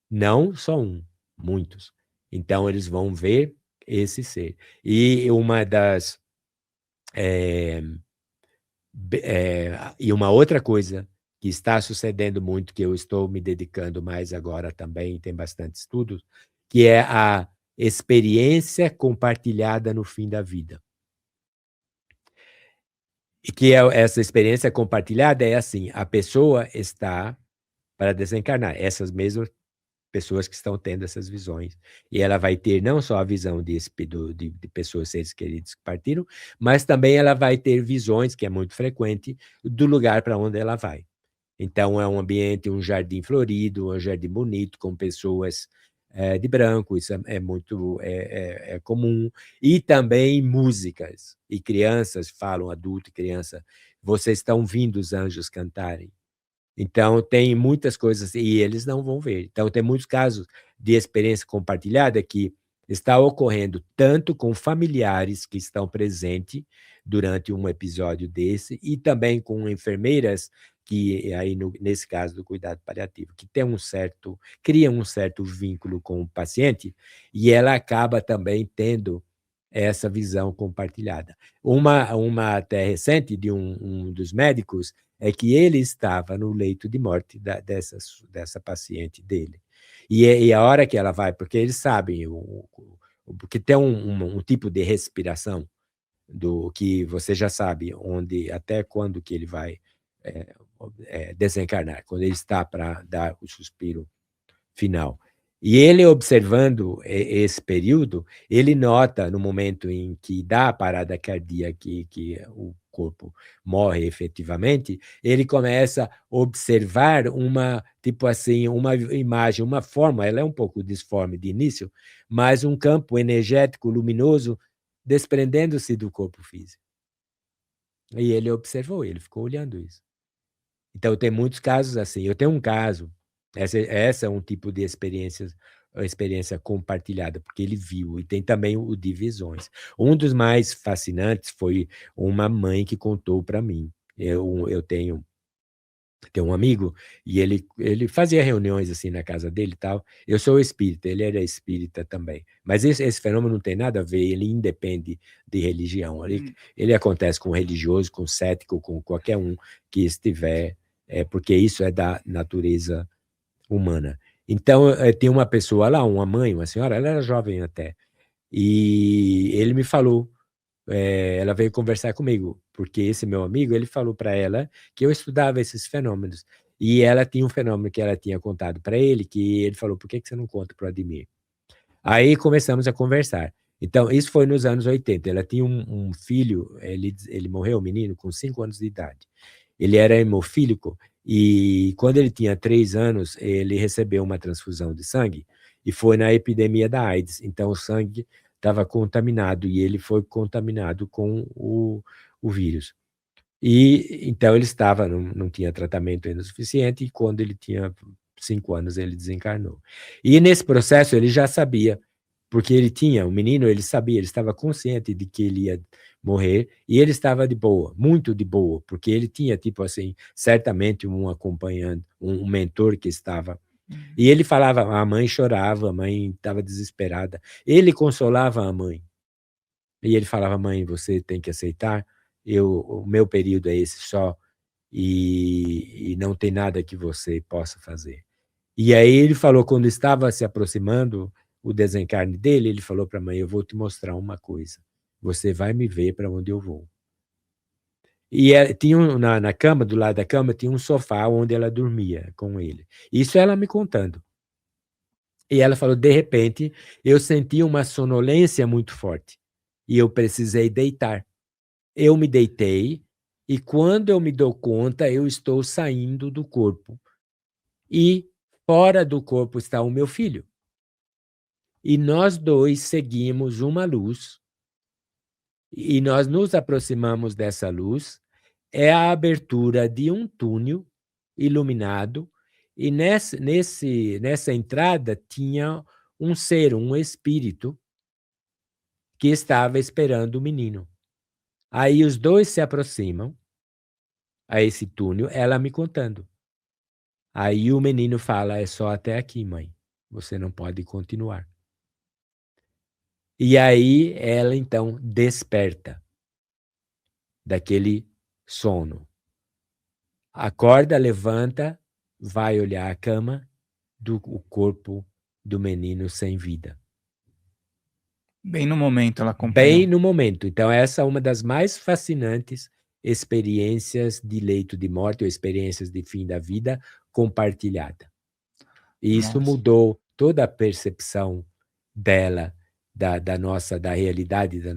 Não só um, muitos. Então, eles vão ver esse ser. E uma das e uma outra coisa que está sucedendo muito, que eu estou me dedicando mais agora também, tem bastante estudos, que é a experiência compartilhada no fim da vida. E que essa experiência compartilhada é assim, a pessoa está para desencarnar, essas mesmas pessoas que estão tendo essas visões. E ela vai ter não só a visão de pessoas, seres queridos que partiram, mas também ela vai ter visões, que é muito frequente, do lugar para onde ela vai. Então, é um ambiente, um jardim florido, um jardim bonito, com pessoas de branco, isso é muito comum. E também músicas. E crianças falam, adulto e criança, vocês estão ouvindo os anjos cantarem. Então, tem muitas coisas, e eles não vão ver. Então, tem muitos casos de experiência compartilhada que está ocorrendo tanto com familiares que estão presentes durante um episódio desse, e também com enfermeiras que, aí nesse caso do cuidado paliativo, que cria um certo vínculo com o paciente, e ela acaba também tendo essa visão compartilhada. Uma até recente de um dos médicos é que ele estava no leito de morte dessa paciente dele. E a hora que ela vai, porque eles sabem, porque tem um tipo de respiração do que você já sabe até quando que ele vai desencarnar, quando ele está para dar o suspiro final. E ele observando esse período, ele nota no momento em que dá a parada cardíaca, que o corpo morre efetivamente, ele começa a observar tipo assim, uma imagem, uma forma, ela é um pouco disforme de início, mas um campo energético luminoso desprendendo-se do corpo físico. E ele observou, ele ficou olhando isso. Então, tem muitos casos assim. Eu tenho um caso, essa é um tipo de experiência compartilhada, porque ele viu, e tem também o de visões. Um dos mais fascinantes foi uma mãe que contou para mim. Eu tenho um amigo, e ele fazia reuniões assim na casa dele e tal. Eu sou espírita, ele era espírita também. Mas esse fenômeno não tem nada a ver, ele independe de religião. Ele acontece com religioso, com cético, com qualquer um que estiver, porque isso é da natureza humana. Então, tem uma pessoa lá, uma mãe, uma senhora, ela era jovem até, e ele me falou, ela veio conversar comigo, porque esse meu amigo, ele falou para ela que eu estudava esses fenômenos, e ela tinha um fenômeno que ela tinha contado para ele, que ele falou, por que você não conta para o Ademir? Aí começamos a conversar. Então, isso foi nos anos 80. Ela tinha um filho, ele morreu, um menino, com 5 anos de idade. Ele era hemofílico, e quando ele tinha 3 anos, ele recebeu uma transfusão de sangue, e foi na epidemia da AIDS. Então, o sangue estava contaminado, e ele foi contaminado com o vírus. E então ele não tinha tratamento ainda suficiente, e quando ele tinha 5 anos, ele desencarnou. E nesse processo ele já sabia, porque o menino, ele sabia, ele estava consciente de que ele ia morrer, e ele estava de boa, muito de boa, porque ele tinha, tipo assim, certamente um acompanhante, um mentor que estava. E ele falava, a mãe chorava, a mãe estava desesperada. Ele consolava a mãe. E ele falava, mãe, você tem que aceitar, o meu período é esse só, e não tem nada que você possa fazer. E aí ele falou, quando estava se aproximando o desencarne dele, ele falou para a mãe, eu vou te mostrar uma coisa, você vai me ver para onde eu vou. E tinha na cama, do lado da cama, tinha um sofá onde ela dormia com ele. Isso ela me contando. E ela falou, de repente, eu senti uma sonolência muito forte, e eu precisei deitar. Eu me deitei, e quando eu me dou conta, eu estou saindo do corpo. E fora do corpo está o meu filho. E nós dois seguimos uma luz, e nós nos aproximamos dessa luz, é a abertura de um túnel iluminado, e nessa entrada tinha um ser, um espírito, que estava esperando o menino. Aí os dois se aproximam a esse túnel, ela me contando. Aí o menino fala, é só até aqui, mãe. Você não pode continuar. E aí ela, então, desperta daquele sono. Acorda, levanta, vai olhar a cama o corpo do menino sem vida. Bem no momento ela acompanhou. Bem no momento. Então, essa é uma das mais fascinantes experiências de leito de morte ou experiências de fim da vida compartilhada. E isso Nossa. mudou toda a percepção dela da realidade da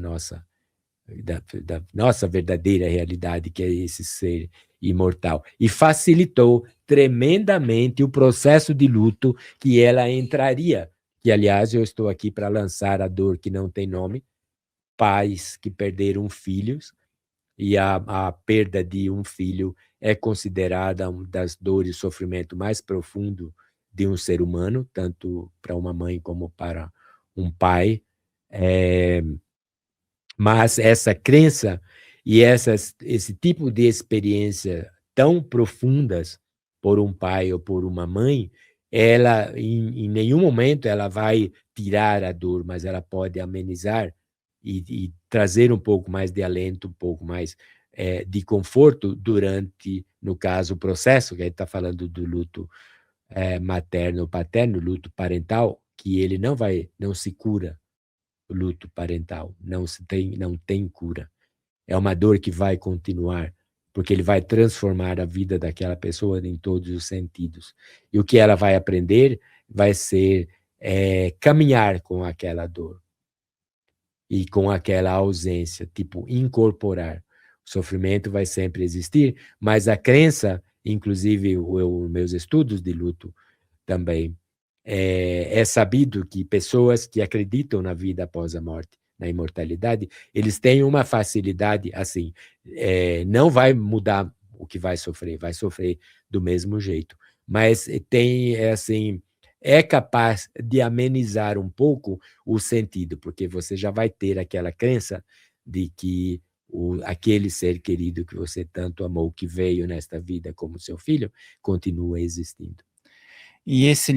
nossa verdadeira realidade, que é esse ser imortal. E facilitou tremendamente o processo de luto que ela entraria. Que, aliás, eu estou aqui para lançar a dor que não tem nome, pais que perderam filhos, e a perda de um filho é considerada uma das dores e sofrimento mais profundo de um ser humano, tanto para uma mãe como para um pai. Mas essa crença e esse tipo de experiência tão profundas por um pai ou por uma mãe, ela, em nenhum momento, ela vai tirar a dor, mas ela pode amenizar e trazer um pouco mais de alento, um pouco mais de conforto durante, no caso, o processo, que a gente está falando do luto materno ou paterno, luto parental, que ele não se cura. O luto parental não tem cura. É uma dor que vai continuar, porque ele vai transformar a vida daquela pessoa em todos os sentidos. E o que ela vai aprender vai ser caminhar com aquela dor e com aquela ausência, tipo, incorporar. O sofrimento vai sempre existir, mas a crença, inclusive os meus estudos de luto também, é sabido que pessoas que acreditam na vida após a morte, na imortalidade, eles têm uma facilidade, assim, não vai mudar o que vai sofrer do mesmo jeito, mas tem, assim, é capaz de amenizar um pouco o sentido, porque você já vai ter aquela crença de que aquele ser querido que você tanto amou, que veio nesta vida como seu filho, continua existindo. E nesse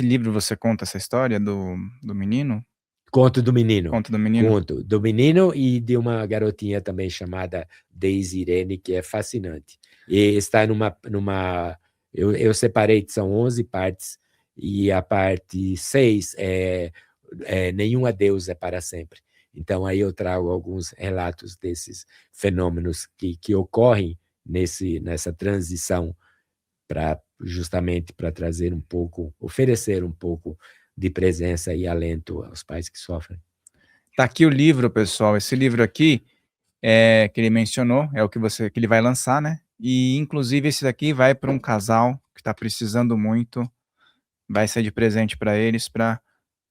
livro você conta essa história do menino? Conto do menino. Conta do menino? Conto do menino e de uma garotinha também chamada Daisy Irene, que é fascinante. E está eu separei, são 11 partes, e a parte 6 Nenhum adeus é para sempre. Então, aí eu trago alguns relatos desses fenômenos que ocorrem nessa transição, justamente para trazer um pouco, oferecer um pouco de presença e alento aos pais que sofrem. Tá aqui o livro, pessoal. Esse livro aqui, que ele mencionou, é o que ele vai lançar, né? E inclusive esse daqui vai para um casal que está precisando muito, vai ser de presente para eles, para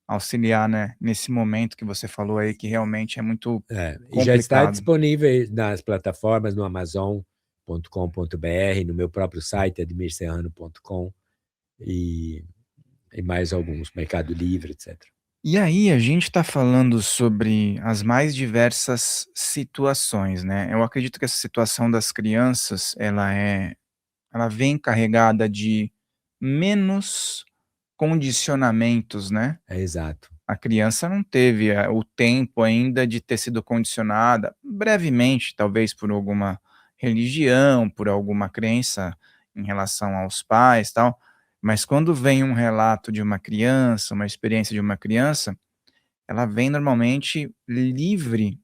auxiliar, né, nesse momento que você falou aí, que realmente é muito E já está complicado. disponível nas plataformas, no Amazon.com.br, no meu próprio site, admirserrano.com, e mais alguns, Mercado Livre, etc. E aí a gente está falando sobre as mais diversas situações, né? Eu acredito que essa situação das crianças, ela vem carregada de menos condicionamentos, né? Exato. A criança não teve o tempo ainda de ter sido condicionada, brevemente, talvez por alguma religião, por alguma crença em relação aos pais, tal. Mas quando vem um relato de uma criança, uma experiência de uma criança, ela vem normalmente livre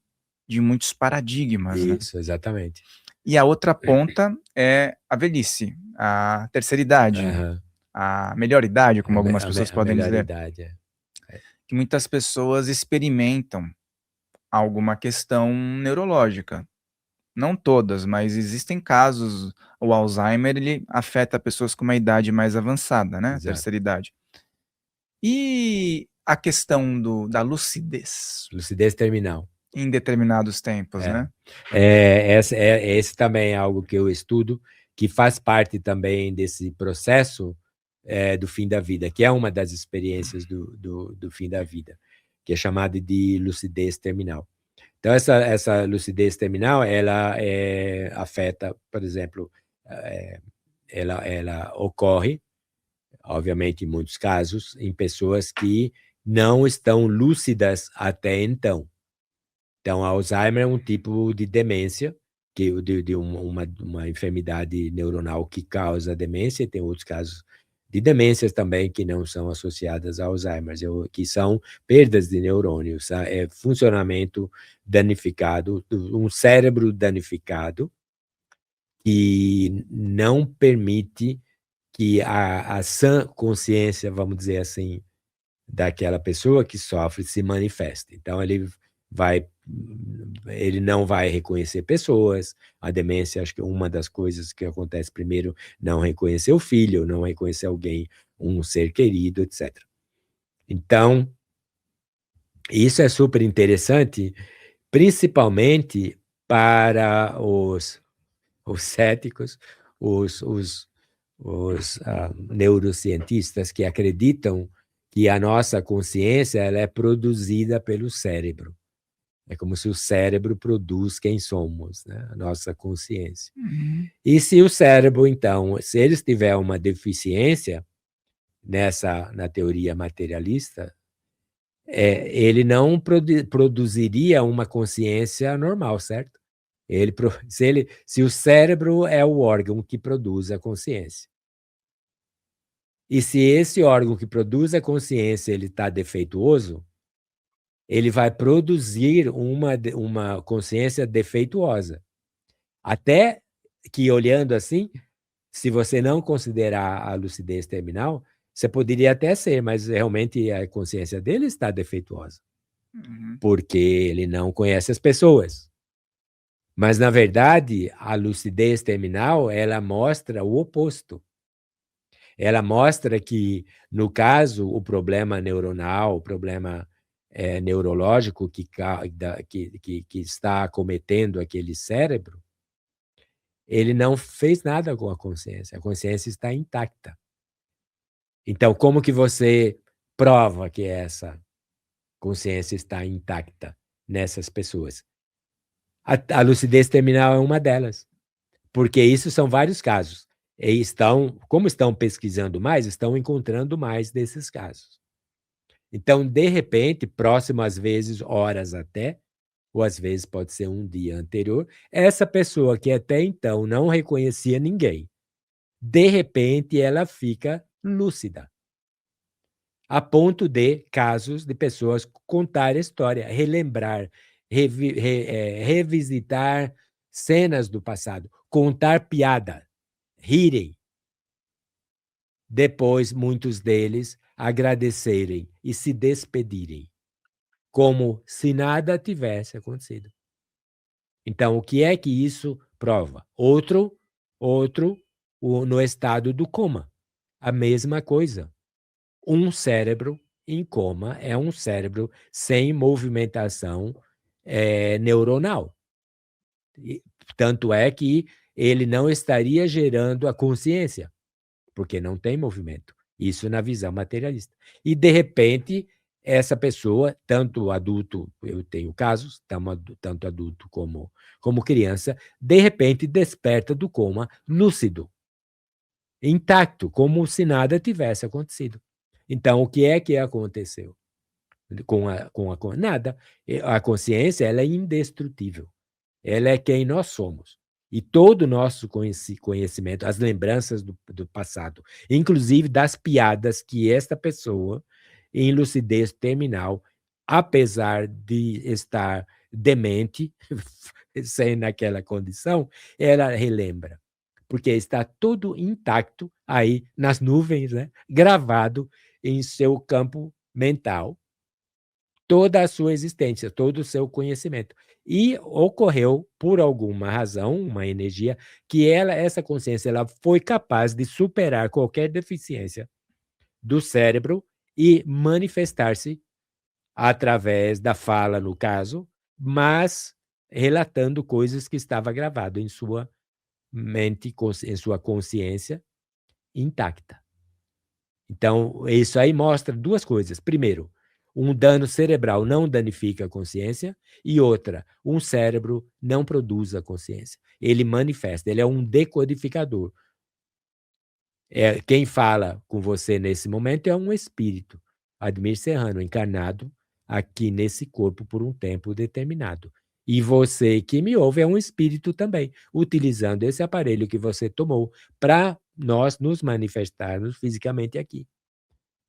de muitos paradigmas, né. Isso, exatamente. E a outra ponta é a velhice, a terceira idade, Aham. a melhor idade, como algumas pessoas A podem melhor dizer, idade. que muitas pessoas experimentam alguma questão neurológica. Não todas, mas existem casos. O Alzheimer, ele afeta pessoas com uma idade mais avançada, né, Exato. terceira idade. E a questão da lucidez Lucidez terminal. em determinados tempos, né? Esse também é algo que eu estudo, que faz parte também desse processo do fim da vida, que é uma das experiências do fim da vida, que é chamada de lucidez terminal. Então, essa lucidez terminal, ela afeta, por exemplo, ela ocorre, obviamente, em muitos casos, em pessoas que não estão lúcidas até então. Então, Alzheimer é um tipo de demência, de uma enfermidade neuronal que causa demência, e tem outros casos de demências também que não são associadas a Alzheimer, que são perdas de neurônios, é funcionamento danificado, um cérebro danificado, que não permite que a sã consciência, vamos dizer assim, daquela pessoa que sofre se manifeste. Então, ele não vai reconhecer pessoas. A demência, acho que uma das coisas que acontece primeiro, não reconhecer o filho, não reconhecer alguém, um ser querido, etc. Então, isso é super interessante, principalmente para os céticos, os neurocientistas que acreditam que a nossa consciência ela é produzida pelo cérebro. É como se o cérebro produz quem somos, né? A nossa consciência. Uhum. E se o cérebro, então, se ele tiver uma deficiência na teoria materialista, ele não produziria uma consciência normal, certo? Se o cérebro é o órgão que produz a consciência, e se esse órgão que produz a consciência ele está defeituoso, ele vai produzir uma consciência defeituosa. Até que, olhando assim, se você não considerar a lucidez terminal, você poderia até ser, mas realmente a consciência dele está defeituosa, porque ele não conhece as pessoas. Mas, na verdade, a lucidez terminal, ela mostra o oposto. Ela mostra que, no caso, o problema neuronal, o problema neurológico que está acometendo aquele cérebro, ele não fez nada com a consciência está intacta. Então, como que você prova que essa consciência está intacta nessas pessoas? A lucidez terminal é uma delas, porque isso são vários casos. E como estão pesquisando mais, estão encontrando mais desses casos. Então, de repente, próximo às vezes, horas até, ou às vezes pode ser um dia anterior, essa pessoa que até então não reconhecia ninguém, de repente ela fica lúcida, a ponto de casos de pessoas contar a história, relembrar, revisitar cenas do passado, contar piada, rirem. Depois, muitos deles agradecerem e se despedirem, como se nada tivesse acontecido. Então, o que é que isso prova? Outro no estado do coma. A mesma coisa. Um cérebro em coma é um cérebro sem movimentação neuronal. Tanto é que ele não estaria gerando a consciência, porque não tem movimento. Isso na visão materialista. E, de repente, essa pessoa, tanto adulto, eu tenho casos, tanto adulto como criança, de repente desperta do coma lúcido, intacto, como se nada tivesse acontecido. Então, o que é que aconteceu? Nada. A consciência ela é indestrutível. Ela é quem nós somos. E todo o nosso conhecimento, as lembranças do passado, inclusive das piadas que esta pessoa, em lucidez terminal, apesar de estar demente, sem naquela condição, ela relembra. Porque está tudo intacto aí nas nuvens, né? Gravado em seu campo mental, toda a sua existência, todo o seu conhecimento. E ocorreu, por alguma razão, uma energia, que essa consciência ela foi capaz de superar qualquer deficiência do cérebro e manifestar-se através da fala, no caso, mas relatando coisas que estava gravado em sua mente, em sua consciência intacta. Então, isso aí mostra duas coisas. Primeiro, um dano cerebral não danifica a consciência, e outra, um cérebro não produz a consciência. Ele manifesta, ele é um decodificador. Quem fala com você nesse momento é um espírito. Admir Serrano, encarnado aqui nesse corpo por um tempo determinado. E você que me ouve é um espírito também, utilizando esse aparelho que você tomou para nós nos manifestarmos fisicamente aqui.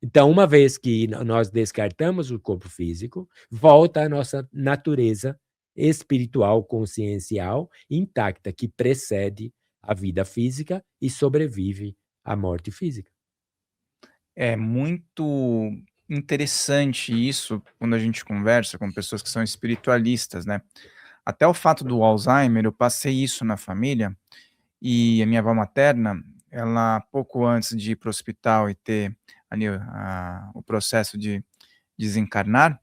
Então, uma vez que nós descartamos o corpo físico, volta a nossa natureza espiritual, consciencial, intacta, que precede a vida física e sobrevive à morte física. É muito interessante isso quando a gente conversa com pessoas que são espiritualistas, né? Até o fato do Alzheimer, eu passei isso na família, e a minha avó materna, ela pouco antes de ir para o hospital e ter ali o processo de desencarnar,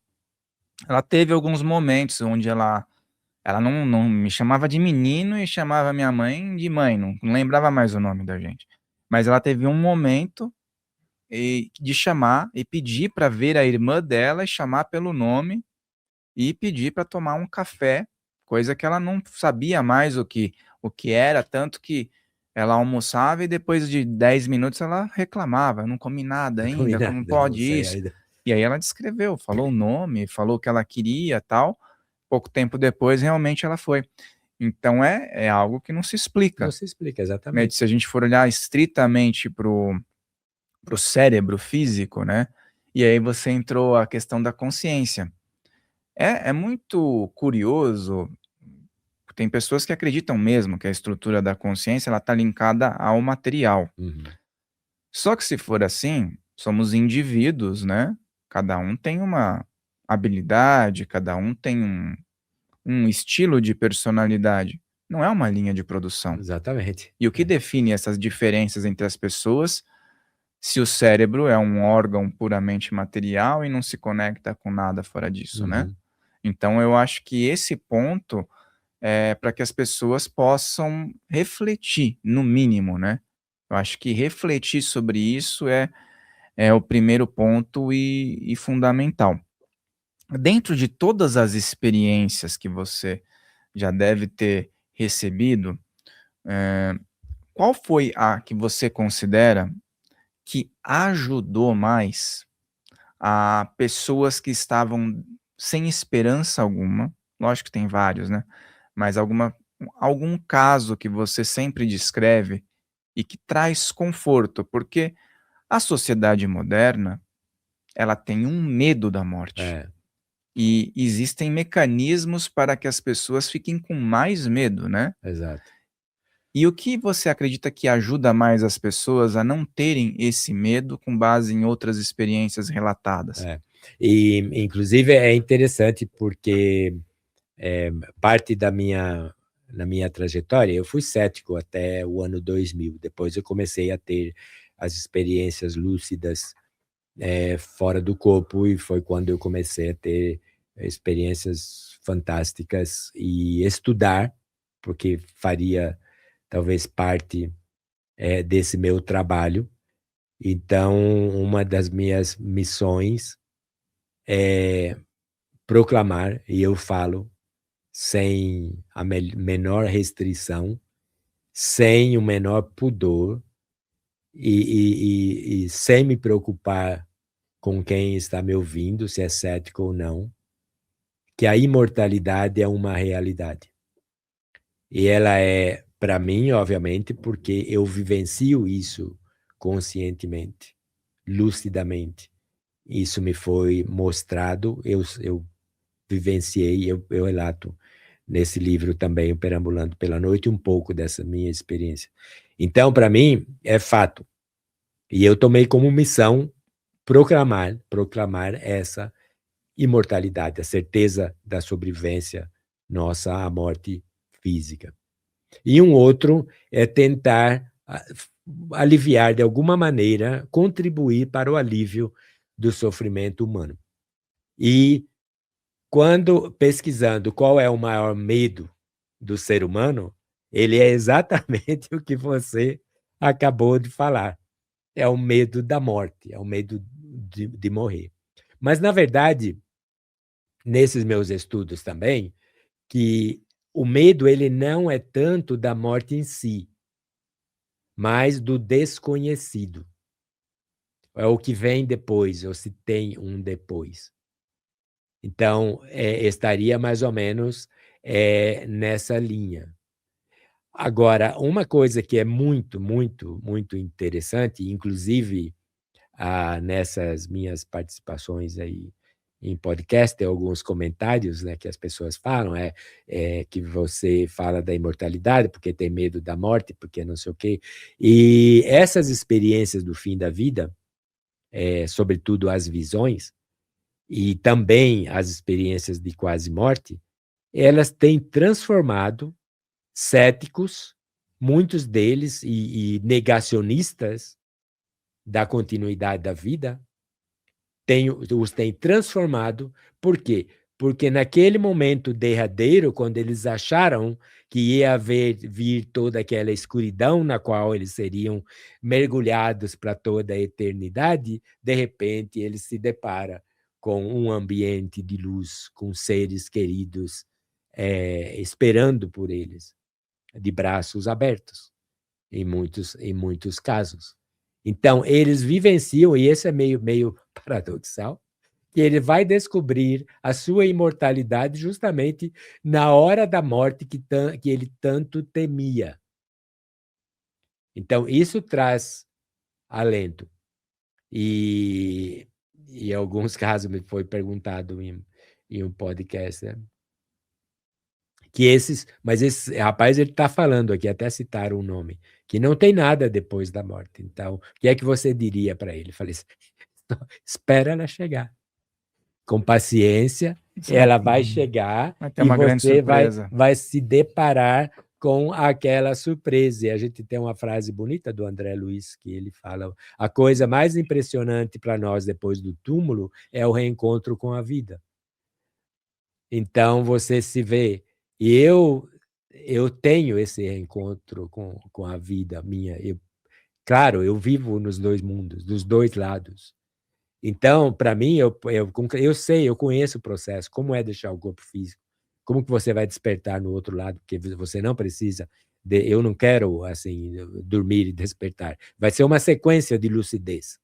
ela teve alguns momentos onde ela não me chamava de menino e chamava minha mãe de mãe, não lembrava mais o nome da gente. Mas ela teve um momento de chamar e pedir para ver a irmã dela e chamar pelo nome e pedir para tomar um café, coisa que ela não sabia mais o que era, tanto que ela almoçava e depois de 10 minutos ela reclamava: "Eu não comi nada Não ainda, combinado, como não pode sei isso?". ainda. E aí ela descreveu, falou o nome, falou o que ela queria, tal. Pouco tempo depois, realmente ela foi. Então é algo que não se Não explica, se explica, né, exatamente. se a gente for olhar estritamente pro cérebro físico, né, e aí você entrou a questão da consciência. É muito curioso, tem pessoas que acreditam mesmo que a estrutura da consciência ela está linkada ao material. Uhum. Só que se for assim, somos indivíduos, né, cada um tem uma habilidade, cada um tem um estilo de personalidade, não é uma linha de produção. Exatamente. E o que É. define essas diferenças entre as pessoas, se o cérebro é um órgão puramente material e não se conecta com nada fora disso, né? Uhum. Então eu acho que esse ponto é para que as pessoas possam refletir, no mínimo, né? Eu acho que refletir sobre isso é o primeiro ponto e fundamental. Dentro de todas as experiências que você já deve ter recebido, qual foi a que você considera que ajudou mais a pessoas que estavam sem esperança alguma? Lógico que tem vários, né, mas algum caso que você sempre descreve e que traz conforto, porque a sociedade moderna, ela tem um medo da morte, É, e existem mecanismos para que as pessoas fiquem com mais medo, né. exato. E o que você acredita que ajuda mais as pessoas a não terem esse medo com base em outras experiências relatadas? É. E, inclusive, é interessante porque parte na minha trajetória, eu fui cético até o ano 2000. Depois eu comecei a ter as experiências lúcidas fora do corpo, e foi quando eu comecei a ter experiências fantásticas e estudar, porque faria talvez parte desse meu trabalho. Então, uma das minhas missões é proclamar, e eu falo sem a menor restrição, sem o menor pudor, e sem me preocupar com quem está me ouvindo, se é cético ou não, que a imortalidade é uma realidade. E ela é, para mim, obviamente, porque eu vivencio isso conscientemente, lucidamente. Isso me foi mostrado, eu vivenciei, eu relato nesse livro também, o Perambulando pela Noite, um pouco dessa minha experiência. Então, para mim, é fato. E eu tomei como missão proclamar essa imortalidade, a certeza da sobrevivência nossa à morte física. E um outro é tentar aliviar de alguma maneira, contribuir para o alívio do sofrimento humano. E quando pesquisando qual é o maior medo do ser humano, ele é exatamente o que você acabou de falar. É o medo da morte, é o medo de morrer. Mas, na verdade, nesses meus estudos também, que o medo ele não é tanto da morte em si, mas do desconhecido. é o que vem depois, ou se tem um depois. Então, estaria mais ou menos nessa linha. Agora, uma coisa que é muito, muito, muito interessante, inclusive nessas minhas participações aí em podcast, tem alguns comentários, né, que as pessoas falam, que você fala da imortalidade porque tem medo da morte, porque não sei o quê. E essas experiências do fim da vida, sobretudo as visões, e também as experiências de quase morte, elas têm transformado céticos, muitos deles e negacionistas da continuidade da vida, os têm transformado. Por quê? Porque naquele momento derradeiro, quando eles acharam que ia vir toda aquela escuridão na qual eles seriam mergulhados para toda a eternidade, de repente eles se deparam com um ambiente de luz, com seres queridos esperando por eles, de braços abertos, em muitos casos. Então, eles vivenciam, e esse é meio paradoxal, que ele vai descobrir a sua imortalidade justamente na hora da morte que ele tanto temia. Então, isso traz alento. E em alguns casos me foi perguntado em um podcast, né? Mas esse rapaz, ele está falando aqui, até citaram o nome, que não tem nada depois da morte. Então, o que é que você diria para ele? Eu falei assim, espera ela chegar. Com paciência, ela vai chegar Vai ter e uma grande você surpresa. vai se deparar com aquela surpresa. E a gente tem uma frase bonita do André Luiz, que ele fala: a coisa mais impressionante para nós depois do túmulo é o reencontro com a vida. Então, você se vê. E eu tenho esse reencontro com a vida minha. Claro, eu vivo nos dois mundos, dos dois lados. Então, para mim, eu sei, eu conheço o processo, como é deixar o corpo físico, como que você vai despertar no outro lado, porque você não precisa, eu não quero, assim, dormir e despertar. Vai ser uma sequência de lucidez.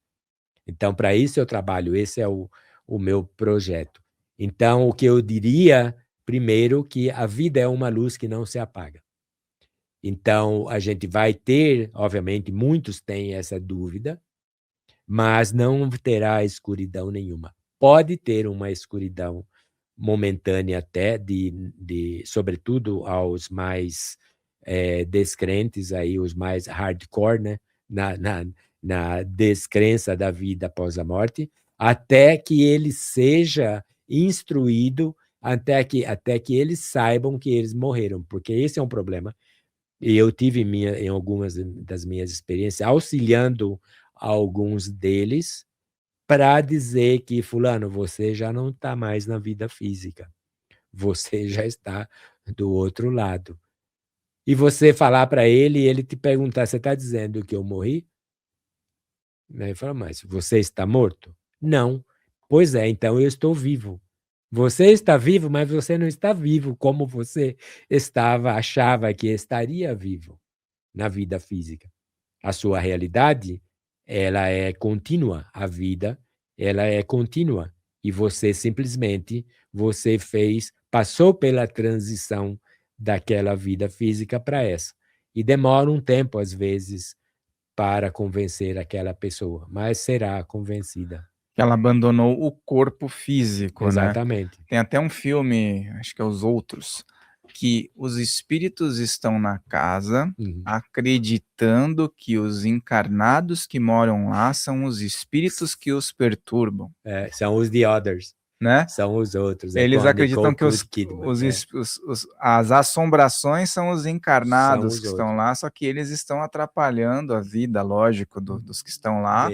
Então, para isso eu trabalho, esse é o meu projeto. Então, o que eu diria, primeiro, que a vida é uma luz que não se apaga. Então, a gente vai ter, obviamente, muitos têm essa dúvida, mas não terá escuridão nenhuma. Pode ter uma escuridão momentânea até, sobretudo aos mais descrentes, aí, os mais hardcore, né? na descrença da vida após a morte, até que ele seja instruído, até que eles saibam que eles morreram, porque esse é um problema. E eu tive em algumas das minhas experiências, auxiliando alguns deles, para dizer que, fulano, você já não está mais na vida física, você já está do outro lado. E você falar para ele e ele te perguntar, você está dizendo que eu morri? Ele fala, mas você está morto? Não. Pois é, então eu estou vivo. Você está vivo, mas você não está vivo como você achava que estaria vivo na vida física. A sua realidade, ela é contínua, a vida, ela é contínua. E você simplesmente, passou pela transição daquela vida física para essa. E demora um tempo, às vezes, para convencer aquela pessoa, mas será convencida. Que ela abandonou o corpo físico, né. Exatamente. Tem até um filme, acho que é Os Outros, que os espíritos estão na casa, acreditando que os encarnados que moram lá são os espíritos que os perturbam. São os The Others. Né? São os outros. Eles acreditam que Kidman, as assombrações são os encarnados que estão outros. lá, só que eles estão atrapalhando a vida, lógico, dos que estão lá,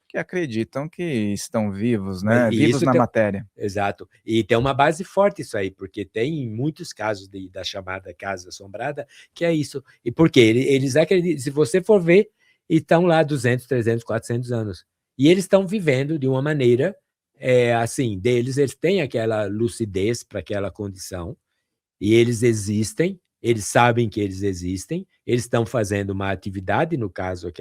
que acreditam que estão vivos, né? Vivos na matéria. Exato. E tem uma base forte isso aí, porque tem muitos casos da chamada casa assombrada, que é isso. E por quê? Eles acreditam, se você for ver, estão lá 200, 300, 400 anos. E eles estão vivendo de uma maneira, assim, eles têm aquela lucidez para aquela condição, e eles existem, eles sabem que eles existem, eles estão fazendo uma atividade, no caso,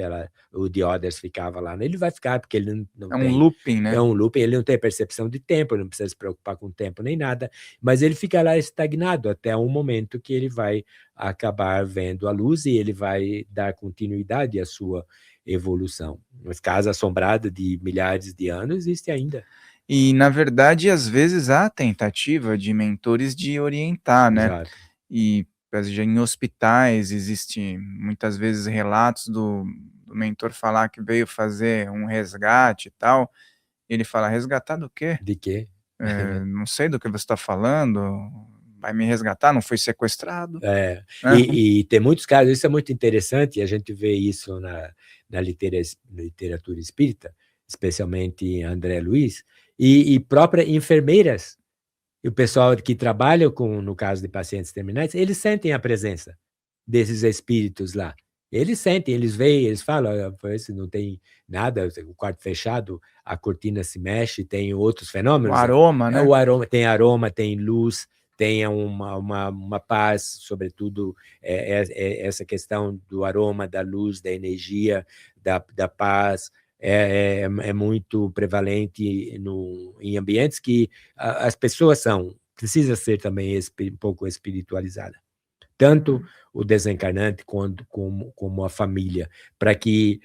o The Others ficava lá, ele vai ficar porque ele não É um tem... looping, né? É um looping, ele não tem percepção de tempo, ele não precisa se preocupar com o tempo nem nada, mas ele fica lá estagnado até um momento que ele vai acabar vendo a luz e ele vai dar continuidade à sua evolução. Mas casa assombrada de milhares de anos existe ainda. E, na verdade, às vezes há tentativa de mentores de orientar, né? Exato. E em hospitais existe muitas vezes relatos do mentor falar que veio fazer um resgate e tal. Ele fala: resgatar do quê? De quê? Não sei do que você está falando. Vai me resgatar? Não foi sequestrado? É, Né? e tem muitos casos, isso é muito interessante, e a gente vê isso na literatura espírita, especialmente em André Luiz, e próprias enfermeiras, e o pessoal que trabalha no caso de pacientes terminais, eles sentem a presença desses espíritos lá. Eles sentem, eles veem, eles falam, parece não tem nada, o quarto fechado, a cortina se mexe, tem outros O fenômenos. aroma, né? O aroma, tem luz, tem uma paz, sobretudo essa questão do aroma, da luz, da energia, da paz, é muito prevalente em ambientes que as pessoas precisa ser também um pouco espiritualizada. Tanto o desencarnante como a família, para que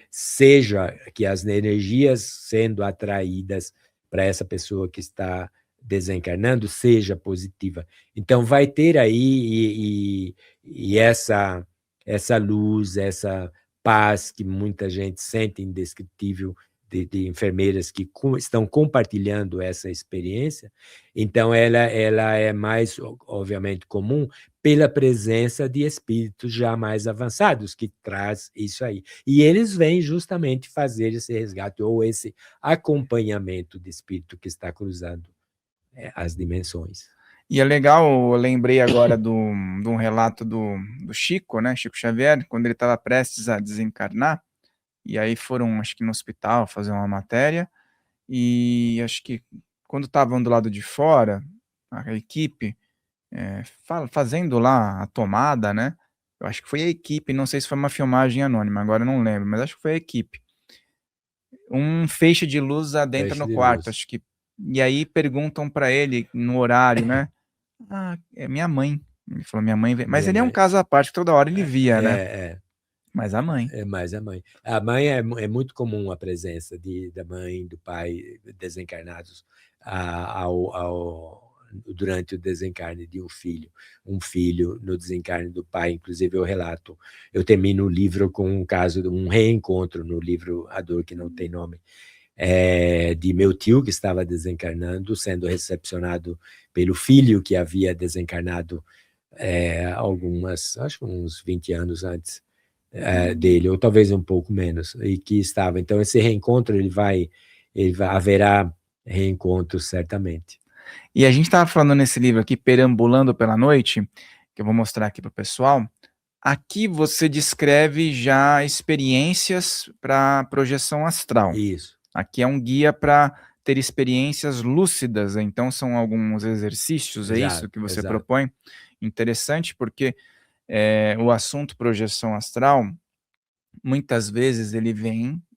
as energias sendo atraídas para essa pessoa que está desencarnando seja positiva. Então vai ter aí e essa luz, essa paz que muita gente sente indescritível de enfermeiras que estão compartilhando essa experiência. Então ela é mais, obviamente, comum pela presença de espíritos já mais avançados, que traz isso aí. E eles vêm justamente fazer esse resgate ou esse acompanhamento de espírito que está cruzando as dimensões. E é legal, eu lembrei agora de um relato do Chico, né, Chico Xavier, quando ele estava prestes a desencarnar, e aí foram, acho que no hospital, fazer uma matéria, e acho que quando estavam do lado de fora, a equipe, fazendo lá a tomada, né, eu acho que foi a equipe, não sei se foi uma filmagem anônima, agora eu não lembro, mas acho que foi a equipe. Um feixe de luz adentra no quarto, acho que, e aí perguntam para ele no horário, né, "Ah, é minha mãe", ele falou: "Minha mãe veio", mas ele é um caso à parte, toda hora ele via, né, mas a mãe. É mais a mãe. A mãe é muito comum a presença da mãe, do pai desencarnados durante o desencarne de um filho no desencarne do pai. Inclusive eu termino o livro com um caso de um reencontro no livro A Dor que Não Tem Nome, de meu tio que estava desencarnando, sendo recepcionado pelo filho que havia desencarnado acho que uns 20 anos antes dele, ou talvez um pouco menos, e que estava. Então, esse reencontro, haverá reencontro, certamente. E a gente estava falando nesse livro aqui, Perambulando pela Noite, que eu vou mostrar aqui para o pessoal. Aqui você descreve já experiências para projeção astral. Isso. Aqui é um guia para ter experiências lúcidas, então são alguns exercícios, é isso que você propõe? Interessante, porque o assunto projeção astral, muitas vezes ele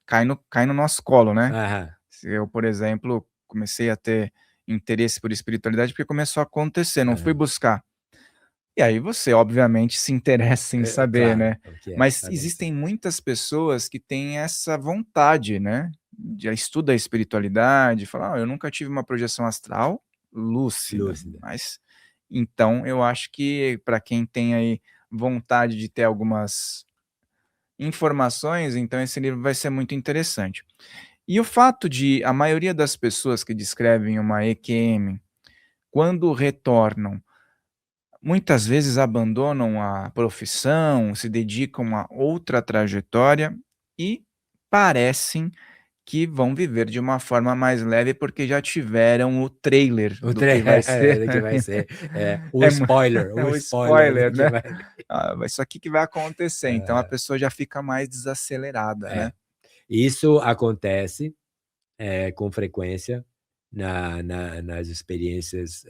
cai no nosso colo, né? Eu, por exemplo, comecei a ter interesse por espiritualidade porque começou a acontecer, não fui buscar. E aí você, obviamente, se interessa em saber, Claro, né? Mas existem muitas pessoas que têm essa vontade, né? Já estuda a espiritualidade, fala: eu nunca tive uma projeção astral lúcida. Mas então eu acho que para quem tem aí vontade de ter algumas informações, então esse livro vai ser muito interessante. E o fato de a maioria das pessoas que descrevem uma EQM, quando retornam, muitas vezes abandonam a profissão, se dedicam a outra trajetória e parecem que vão viver de uma forma mais leve, porque já tiveram o trailer do que vai ser. Do que vai ser. O spoiler. O spoiler, né? Isso aqui que vai acontecer. Então a pessoa já fica mais desacelerada, né? Isso acontece com frequência nas experiências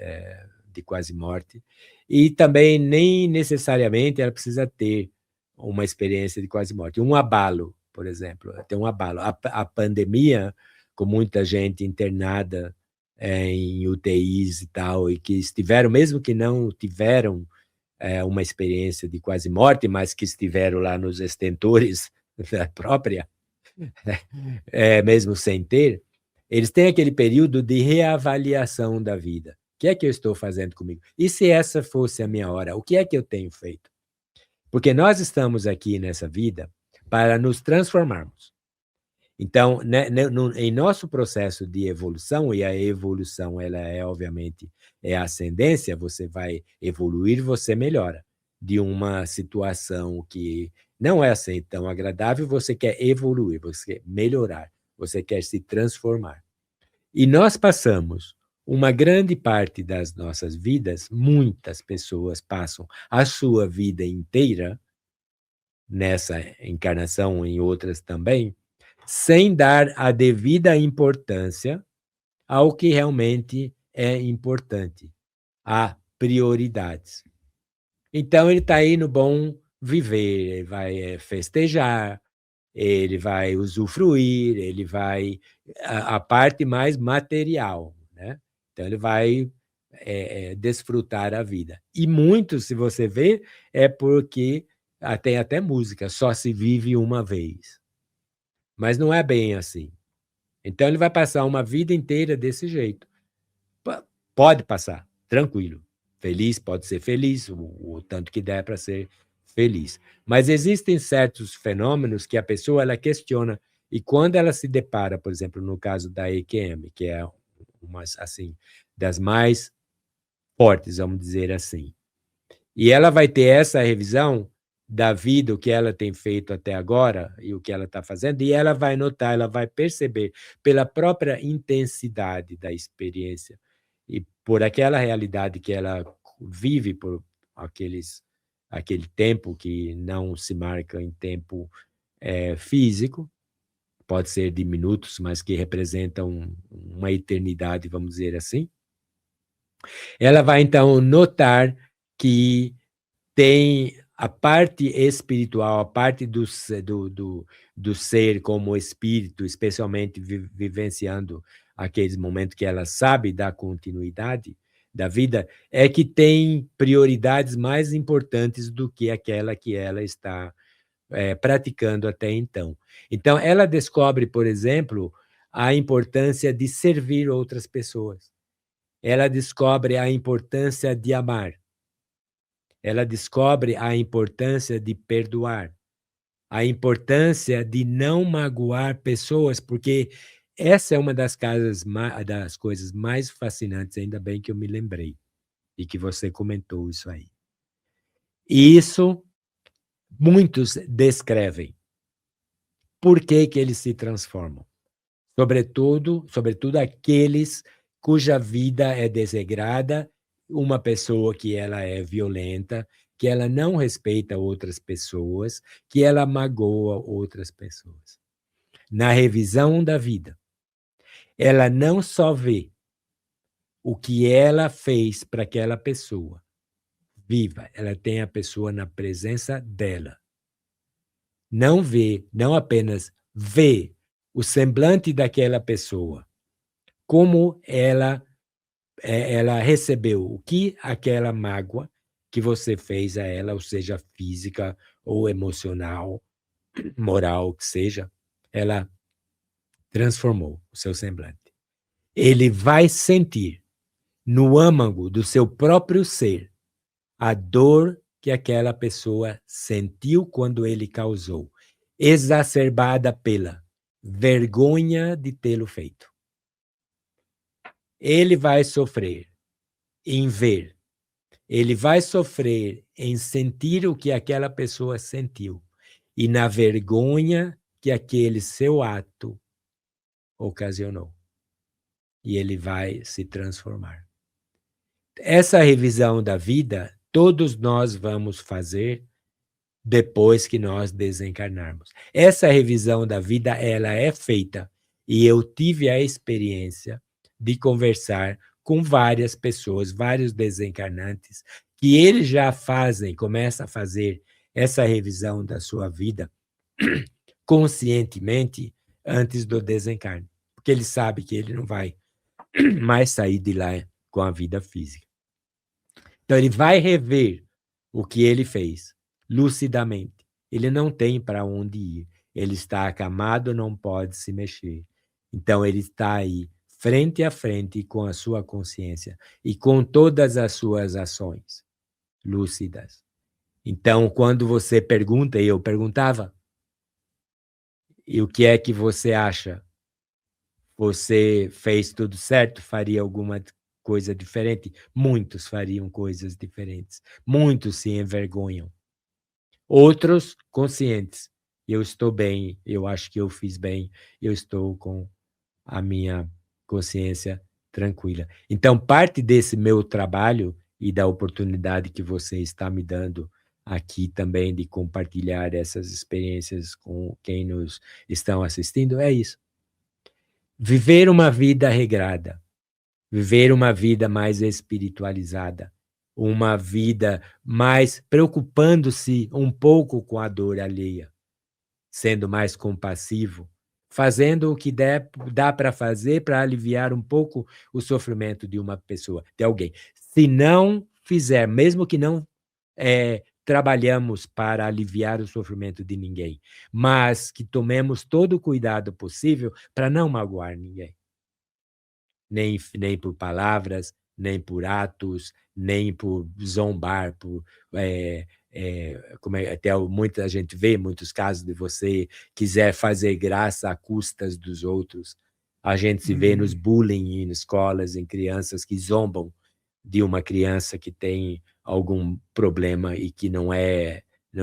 de quase morte, e também nem necessariamente ela precisa ter uma experiência de quase morte. Um abalo, por exemplo, tem um abalo. A pandemia, com muita gente internada em UTIs e tal, e que estiveram, mesmo que não tiveram uma experiência de quase morte, mas que estiveram lá nos extentores da própria, mesmo sem ter, eles têm aquele período de reavaliação da vida. O que é que eu estou fazendo comigo? E se essa fosse a minha hora? O que é que eu tenho feito? Porque nós estamos aqui nessa vida para nos transformarmos. Então, em nosso processo de evolução, e a evolução, ela obviamente, a ascendência, você vai evoluir, você melhora. De uma situação que não é assim tão agradável, você quer evoluir, você quer melhorar, você quer se transformar. E nós passamos uma grande parte das nossas vidas, muitas pessoas passam a sua vida inteira, nessa encarnação, em outras também, sem dar a devida importância ao que realmente é importante, a prioridades. Então, ele está aí no bom viver, ele vai festejar, ele vai usufruir, ele vai a parte mais material, né? Então, ele vai desfrutar a vida. E muito, se você vê, é porque tem até música, só se vive uma vez. Mas não é bem assim. Então, ele vai passar uma vida inteira desse jeito. Pode passar, tranquilo. Feliz, pode ser feliz, o tanto que der para ser feliz. Mas existem certos fenômenos que a pessoa ela questiona, e quando ela se depara, por exemplo, no caso da EQM, que é uma assim, das mais fortes, vamos dizer assim, e ela vai ter essa revisão da vida, o que ela tem feito até agora e o que ela está fazendo, e ela vai notar, ela vai perceber pela própria intensidade da experiência e por aquela realidade que ela vive, por aquele tempo que não se marca em tempo físico, pode ser de minutos, mas que representam uma eternidade, vamos dizer assim. Ela vai, então, notar que tem a parte espiritual, a parte do ser como espírito, especialmente vivenciando aqueles momentos que ela sabe da continuidade da vida, é que tem prioridades mais importantes do que aquela que ela está praticando até então. Então, ela descobre, por exemplo, a importância de servir outras pessoas. Ela descobre a importância de amar. Ela descobre a importância de perdoar, a importância de não magoar pessoas, porque essa é uma das coisas mais fascinantes, ainda bem que eu me lembrei, e que você comentou isso aí. E isso, muitos descrevem. Por que que eles se transformam? Sobretudo aqueles cuja vida é desregrada, uma pessoa que ela é violenta, que ela não respeita outras pessoas, que ela magoa outras pessoas. Na revisão da vida, ela não só vê o que ela fez para aquela pessoa viva, ela tem a pessoa na presença dela. Não vê, não apenas vê o semblante daquela pessoa, como ela recebeu, o que aquela mágoa que você fez a ela, ou seja, física ou emocional, moral, que seja, ela transformou o seu semblante. Ele vai sentir no âmago do seu próprio ser a dor que aquela pessoa sentiu quando ele causou, exacerbada pela vergonha de tê-lo feito. Ele vai sofrer em ver, ele vai sofrer em sentir o que aquela pessoa sentiu e na vergonha que aquele seu ato ocasionou. E ele vai se transformar. Essa revisão da vida, todos nós vamos fazer depois que nós desencarnarmos. Essa revisão da vida, ela é feita, e eu tive a experiência de conversar com várias pessoas, vários desencarnantes, que eles já começam a fazer essa revisão da sua vida conscientemente antes do desencarne, porque ele sabe que ele não vai mais sair de lá com a vida física. Então, ele vai rever o que ele fez, lucidamente. Ele não tem para onde ir. Ele está acamado, não pode se mexer. Então, ele está aí, frente a frente com a sua consciência e com todas as suas ações lúcidas. Então, quando você pergunta, e eu perguntava, e o que é que você acha? Você fez tudo certo? Faria alguma coisa diferente? Muitos fariam coisas diferentes. Muitos se envergonham. Outros conscientes. Eu estou bem, eu acho que eu fiz bem, eu estou com a minha consciência tranquila. Então, parte desse meu trabalho e da oportunidade que você está me dando aqui também de compartilhar essas experiências com quem nos estão assistindo é isso. Viver uma vida regrada, viver uma vida mais espiritualizada, uma vida mais preocupando-se um pouco com a dor alheia, sendo mais compassivo, fazendo o que dá para fazer para aliviar um pouco o sofrimento de uma pessoa, de alguém. Se não fizer, mesmo que não trabalhamos para aliviar o sofrimento de ninguém, mas que tomemos todo o cuidado possível para não magoar ninguém. Nem por palavras, nem por atos, nem por zombar, por até muita gente vê muitos casos de você quiser fazer graça à custas dos outros. A gente se vê nos bullying em escolas, em crianças que zombam de uma criança que tem algum problema e que não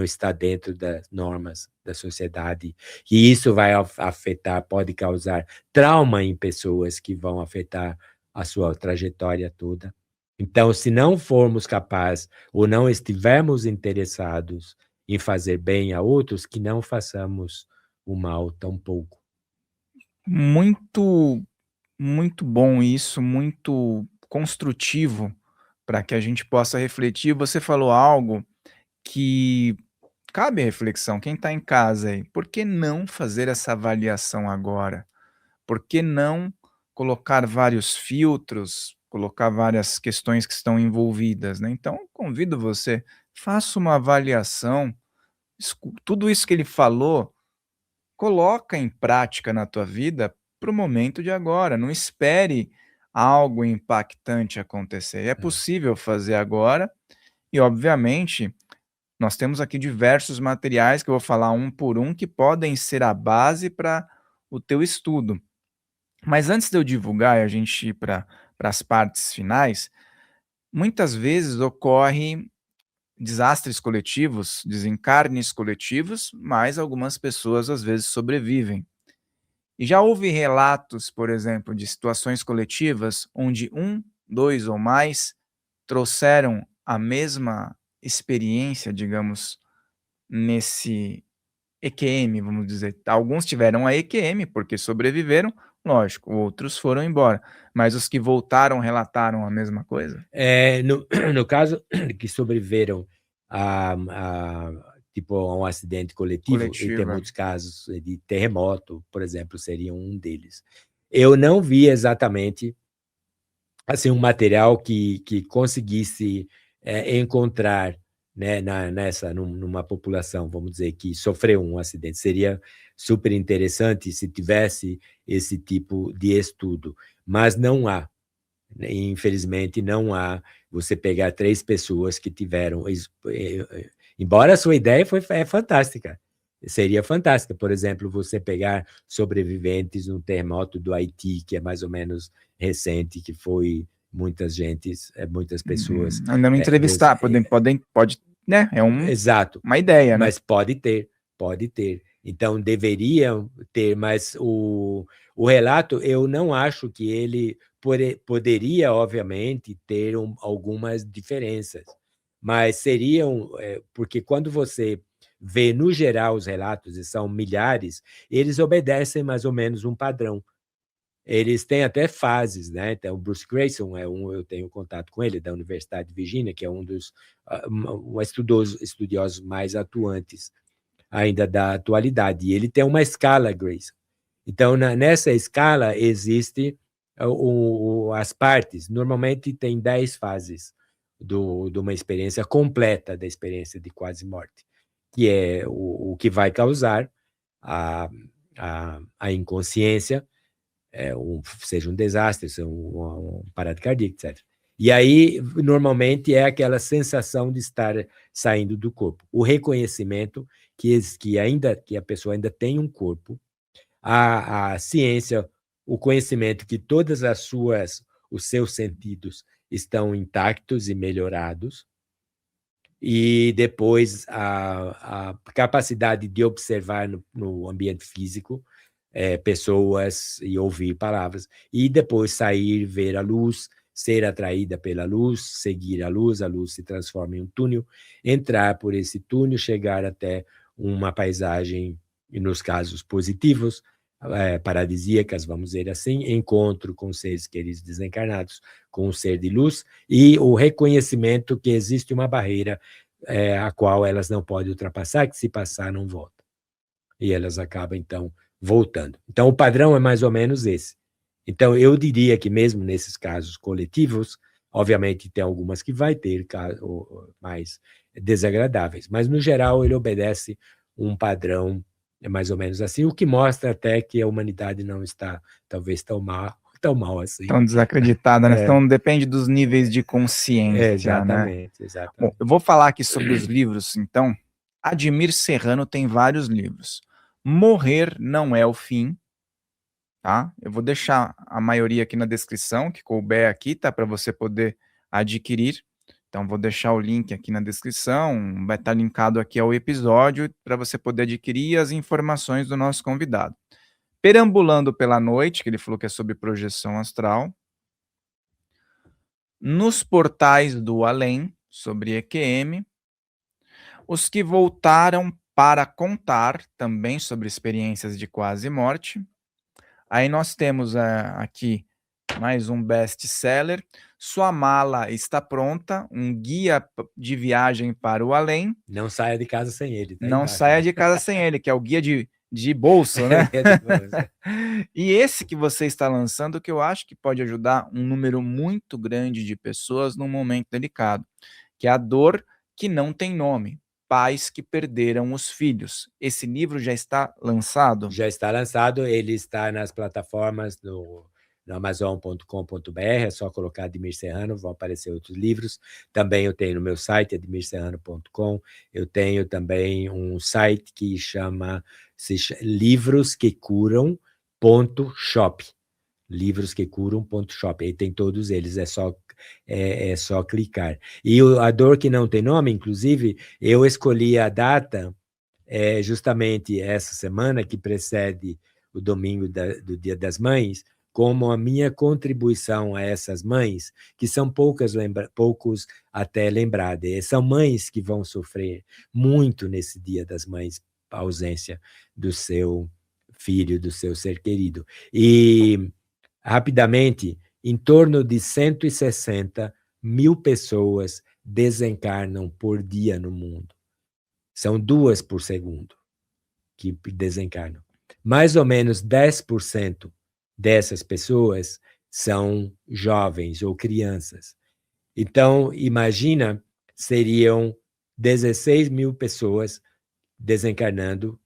está dentro das normas da sociedade. E isso vai afetar, pode causar trauma em pessoas que vão afetar a sua trajetória toda. Então, se não formos capazes ou não estivermos interessados em fazer bem a outros, que não façamos o mal tão pouco. Muito, muito bom isso, muito construtivo para que a gente possa refletir. Você falou algo que cabe reflexão. Quem está em casa aí, por que não fazer essa avaliação agora? Por que não colocar vários filtros, colocar várias questões que estão envolvidas, né? Então, convido você, faça uma avaliação, tudo isso que ele falou, coloca em prática na tua vida para o momento de agora. Não espere algo impactante acontecer. É possível fazer agora e, obviamente, nós temos aqui diversos materiais que eu vou falar um por um que podem ser a base para o teu estudo. Mas antes de eu divulgar e a gente ir para as partes finais, muitas vezes ocorre desastres coletivos, desencarnes coletivos, mas algumas pessoas às vezes sobrevivem. E já houve relatos, por exemplo, de situações coletivas onde um, dois ou mais trouxeram a mesma experiência, digamos, nesse EQM, vamos dizer. Alguns tiveram a EQM porque sobreviveram, lógico, outros foram embora. Mas os que voltaram relataram a mesma coisa? No caso que sobreviveram tipo, a um acidente coletivo, e tem Coletiva. muitos casos de terremoto, por exemplo, seria um deles. Eu não vi exatamente assim, um material que conseguisse encontrar, né, numa população, vamos dizer, que sofreu um acidente. Seria super interessante se tivesse esse tipo de estudo, mas não há. Infelizmente, não há. Você pegar 3 pessoas que tiveram, embora a sua ideia é fantástica, seria fantástica, por exemplo, você pegar sobreviventes no terremoto do Haiti, que é mais ou menos recente, que foi muitas pessoas. Ainda não entrevistar, pode, né? É Exato, uma ideia, né? mas pode ter. Então, deveriam ter, mas o relato, eu não acho que ele poderia, obviamente, ter algumas diferenças, mas seriam, porque quando você vê, no geral, os relatos, e são milhares, eles obedecem mais ou menos um padrão. eles têm até fases, né? Então, o Bruce Grayson eu tenho contato com ele, da Universidade de Virgínia, que é um dos estudiosos mais atuantes ainda da atualidade, e ele tem uma escala Grayson. Então, nessa escala existe as partes, normalmente tem 10 fases de uma experiência completa, da experiência de quase morte, que é o que vai causar a inconsciência, seja um desastre, seja um parada cardíaca, etc. E aí, normalmente, é aquela sensação de estar saindo do corpo. O reconhecimento que a pessoa ainda tem um corpo, a ciência, o conhecimento que todas os seus sentidos estão intactos e melhorados, e depois a capacidade de observar no ambiente físico pessoas e ouvir palavras, e depois sair, ver a luz, ser atraída pela luz, seguir a luz se transforma em um túnel, entrar por esse túnel, chegar até uma paisagem, e nos casos positivos, paradisíacas, vamos dizer assim, encontro com seres queridos desencarnados, com um ser de luz, e o reconhecimento que existe uma barreira a qual elas não podem ultrapassar, que se passar não volta. E elas acabam, então, voltando. Então, o padrão é mais ou menos esse. Então, eu diria que mesmo nesses casos coletivos, obviamente tem algumas que vai ter mais desagradáveis, mas no geral ele obedece um padrão mais ou menos assim, o que mostra até que a humanidade não está talvez tão mal assim. Tão desacreditada, né? Então depende dos níveis de consciência, exatamente, né? Exatamente. Bom, eu vou falar aqui sobre os livros, então. Admir Serrano tem vários livros. Morrer Não é o Fim, tá? Eu vou deixar a maioria aqui na descrição, que couber aqui, tá? Para você poder adquirir. Então, vou deixar o link aqui na descrição, vai estar linkado aqui ao episódio, para você poder adquirir as informações do nosso convidado. Perambulando pela Noite, que ele falou que é sobre projeção astral. Nos Portais do Além, sobre EQM. Os que voltaram para contar, também sobre experiências de quase morte. Aí nós temos aqui mais um best-seller, Sua Mala Está Pronta, um guia de viagem para o além. Não saia de casa sem ele. Tá não embaixo, saia de casa sem ele, que é o guia de bolso, né? E esse que você está lançando, que eu acho que pode ajudar um número muito grande de pessoas num momento delicado, que é a dor que não tem nome. Pais que perderam os filhos. Esse livro já está lançado? Já está lançado, ele está nas plataformas no amazon.com.br, é só colocar Admir Serrano, vão aparecer outros livros. Também eu tenho no meu site, admirserrano.com, eu tenho também um site que chama Livros que Curam.shop. Livros que Curam.shop, aí tem todos eles, é só clicar. E a dor que não tem nome, inclusive, eu escolhi a data justamente essa semana que precede o domingo do Dia das Mães, como a minha contribuição a essas mães, que são poucos até lembradas. São mães que vão sofrer muito nesse Dia das Mães, a ausência do seu filho, do seu ser querido. E, rapidamente, em torno de 160 mil pessoas desencarnam por dia no mundo. São 2 por segundo que desencarnam. Mais ou menos 10% dessas pessoas são jovens ou crianças. Então, imagina, seriam 16 mil pessoas desencarnando,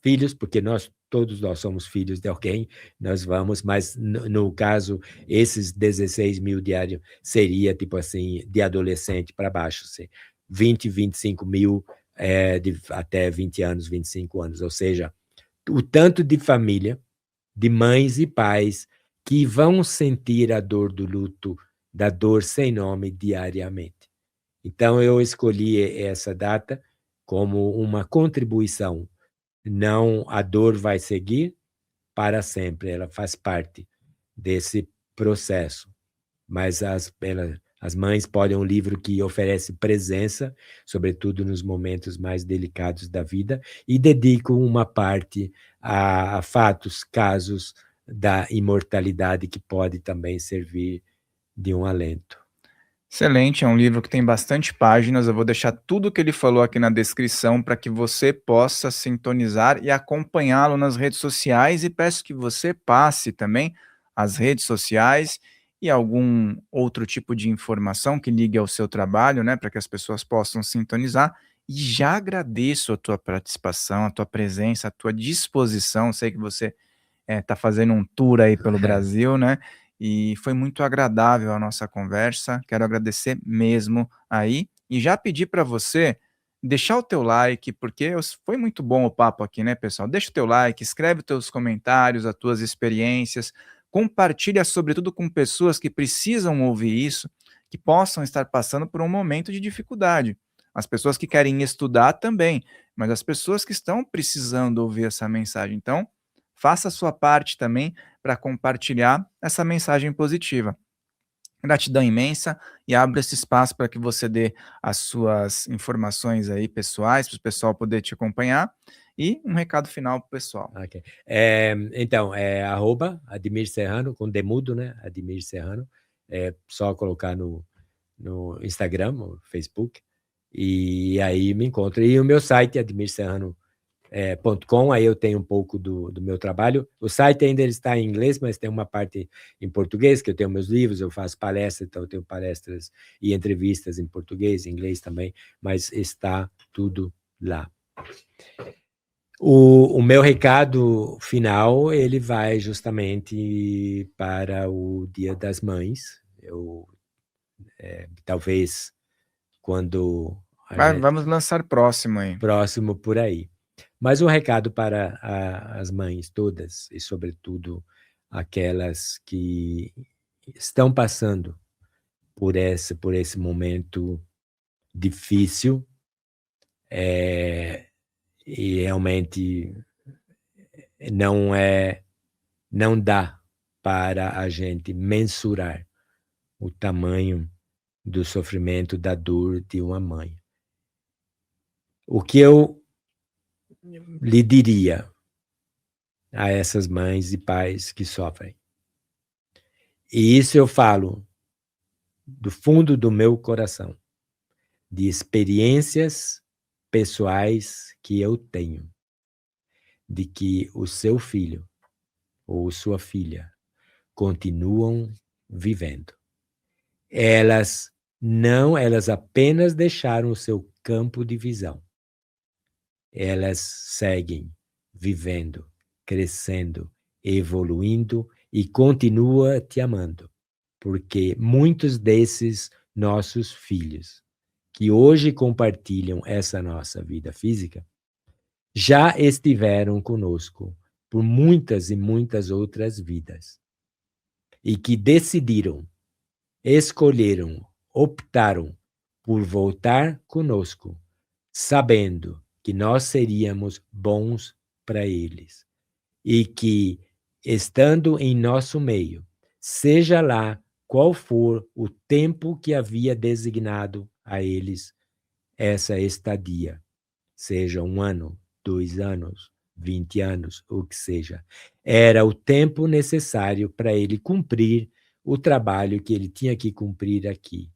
filhos, porque todos nós somos filhos de alguém, nós vamos, mas no caso, esses 16 mil diários seria, tipo assim, de adolescente para baixo, 20, 25 mil até 20 anos, 25 anos, ou seja, o tanto de família, de mães e pais que vão sentir a dor do luto, da dor sem nome diariamente. Então, eu escolhi essa data como uma contribuição. Não, a dor vai seguir para sempre, ela faz parte desse processo, mas as mães podem um livro que oferece presença, sobretudo nos momentos mais delicados da vida, e dedicam uma parte a fatos, casos da imortalidade que pode também servir de um alento. Excelente, é um livro que tem bastante páginas. Eu vou deixar tudo que ele falou aqui na descrição para que você possa sintonizar e acompanhá-lo nas redes sociais. E peço que você passe também as redes sociais e algum outro tipo de informação que ligue ao seu trabalho, né, para que as pessoas possam sintonizar. E já agradeço a tua participação, a tua presença, a tua disposição. Sei que você tá fazendo um tour aí pelo Brasil, né, e foi muito agradável a nossa conversa, quero agradecer mesmo aí, e já pedir para você deixar o teu like, porque foi muito bom o papo aqui, né, pessoal. Deixa o teu like, escreve os teus comentários, as tuas experiências, compartilha sobretudo com pessoas que precisam ouvir isso, que possam estar passando por um momento de dificuldade. As pessoas que querem estudar também, mas as pessoas que estão precisando ouvir essa mensagem. Então, faça a sua parte também para compartilhar essa mensagem positiva. Gratidão imensa e abra esse espaço para que você dê as suas informações aí pessoais, para o pessoal poder te acompanhar. E um recado final para o pessoal. Ok. Então, @Admir Serrano, com demudo, né? Admir Serrano. É só colocar no Instagram, no Facebook, e aí me encontra. E o meu site, admirserrano.com, aí eu tenho um pouco do meu trabalho. O site ainda está em inglês, mas tem uma parte em português, que eu tenho meus livros, eu faço palestras, então eu tenho palestras e entrevistas em português, em inglês também, mas está tudo lá. O meu recado final, ele vai justamente para o Dia das Mães. Talvez quando Vamos lançar próximo aí. próximo por aí. Mas um recado para as mães todas, e sobretudo aquelas que estão passando por esse momento difícil, e realmente não dá para a gente mensurar o tamanho do sofrimento, da dor de uma mãe. O que eu lhe diria a essas mães e pais que sofrem? E isso eu falo do fundo do meu coração, de experiências pessoais que eu tenho, de que o seu filho ou sua filha continuam vivendo. Elas apenas deixaram o seu campo de visão. Elas seguem vivendo, crescendo, evoluindo e continua te amando, porque muitos desses nossos filhos que hoje compartilham essa nossa vida física já estiveram conosco por muitas e muitas outras vidas e que decidiram, escolheram, optaram por voltar conosco, sabendo que nós seríamos bons para eles e que, estando em nosso meio, seja lá qual for o tempo que havia designado a eles essa estadia, seja 1 ano, 2 anos, 20 anos, o que seja, era o tempo necessário para ele cumprir o trabalho que ele tinha que cumprir aqui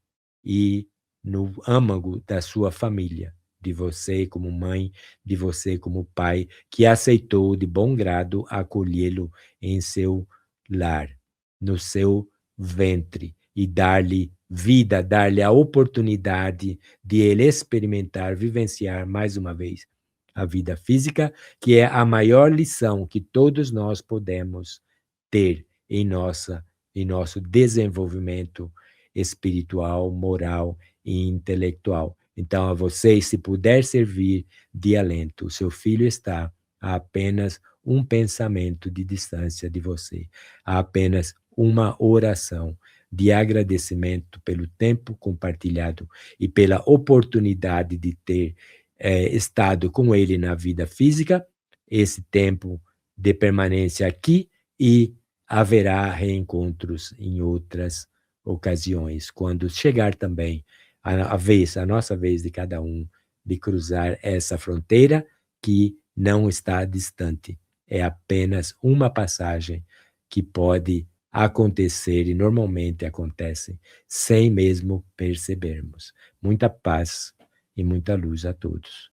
e no âmago da sua família, de você como mãe, de você como pai, que aceitou de bom grado acolhê-lo em seu lar, no seu ventre, e dar-lhe vida, dar-lhe a oportunidade de ele experimentar, vivenciar mais uma vez a vida física, que é a maior lição que todos nós podemos ter em nosso desenvolvimento espiritual, moral e intelectual. Então, a vocês, se puder servir de alento, o seu filho está a apenas um pensamento de distância de você, a apenas uma oração de agradecimento pelo tempo compartilhado e pela oportunidade de ter estado com ele na vida física, esse tempo de permanência aqui, e haverá reencontros em outras ocasiões, quando chegar também a nossa vez de cada um de cruzar essa fronteira que não está distante, é apenas uma passagem que pode acontecer e normalmente acontecem sem mesmo percebermos. Muita paz e muita luz a todos.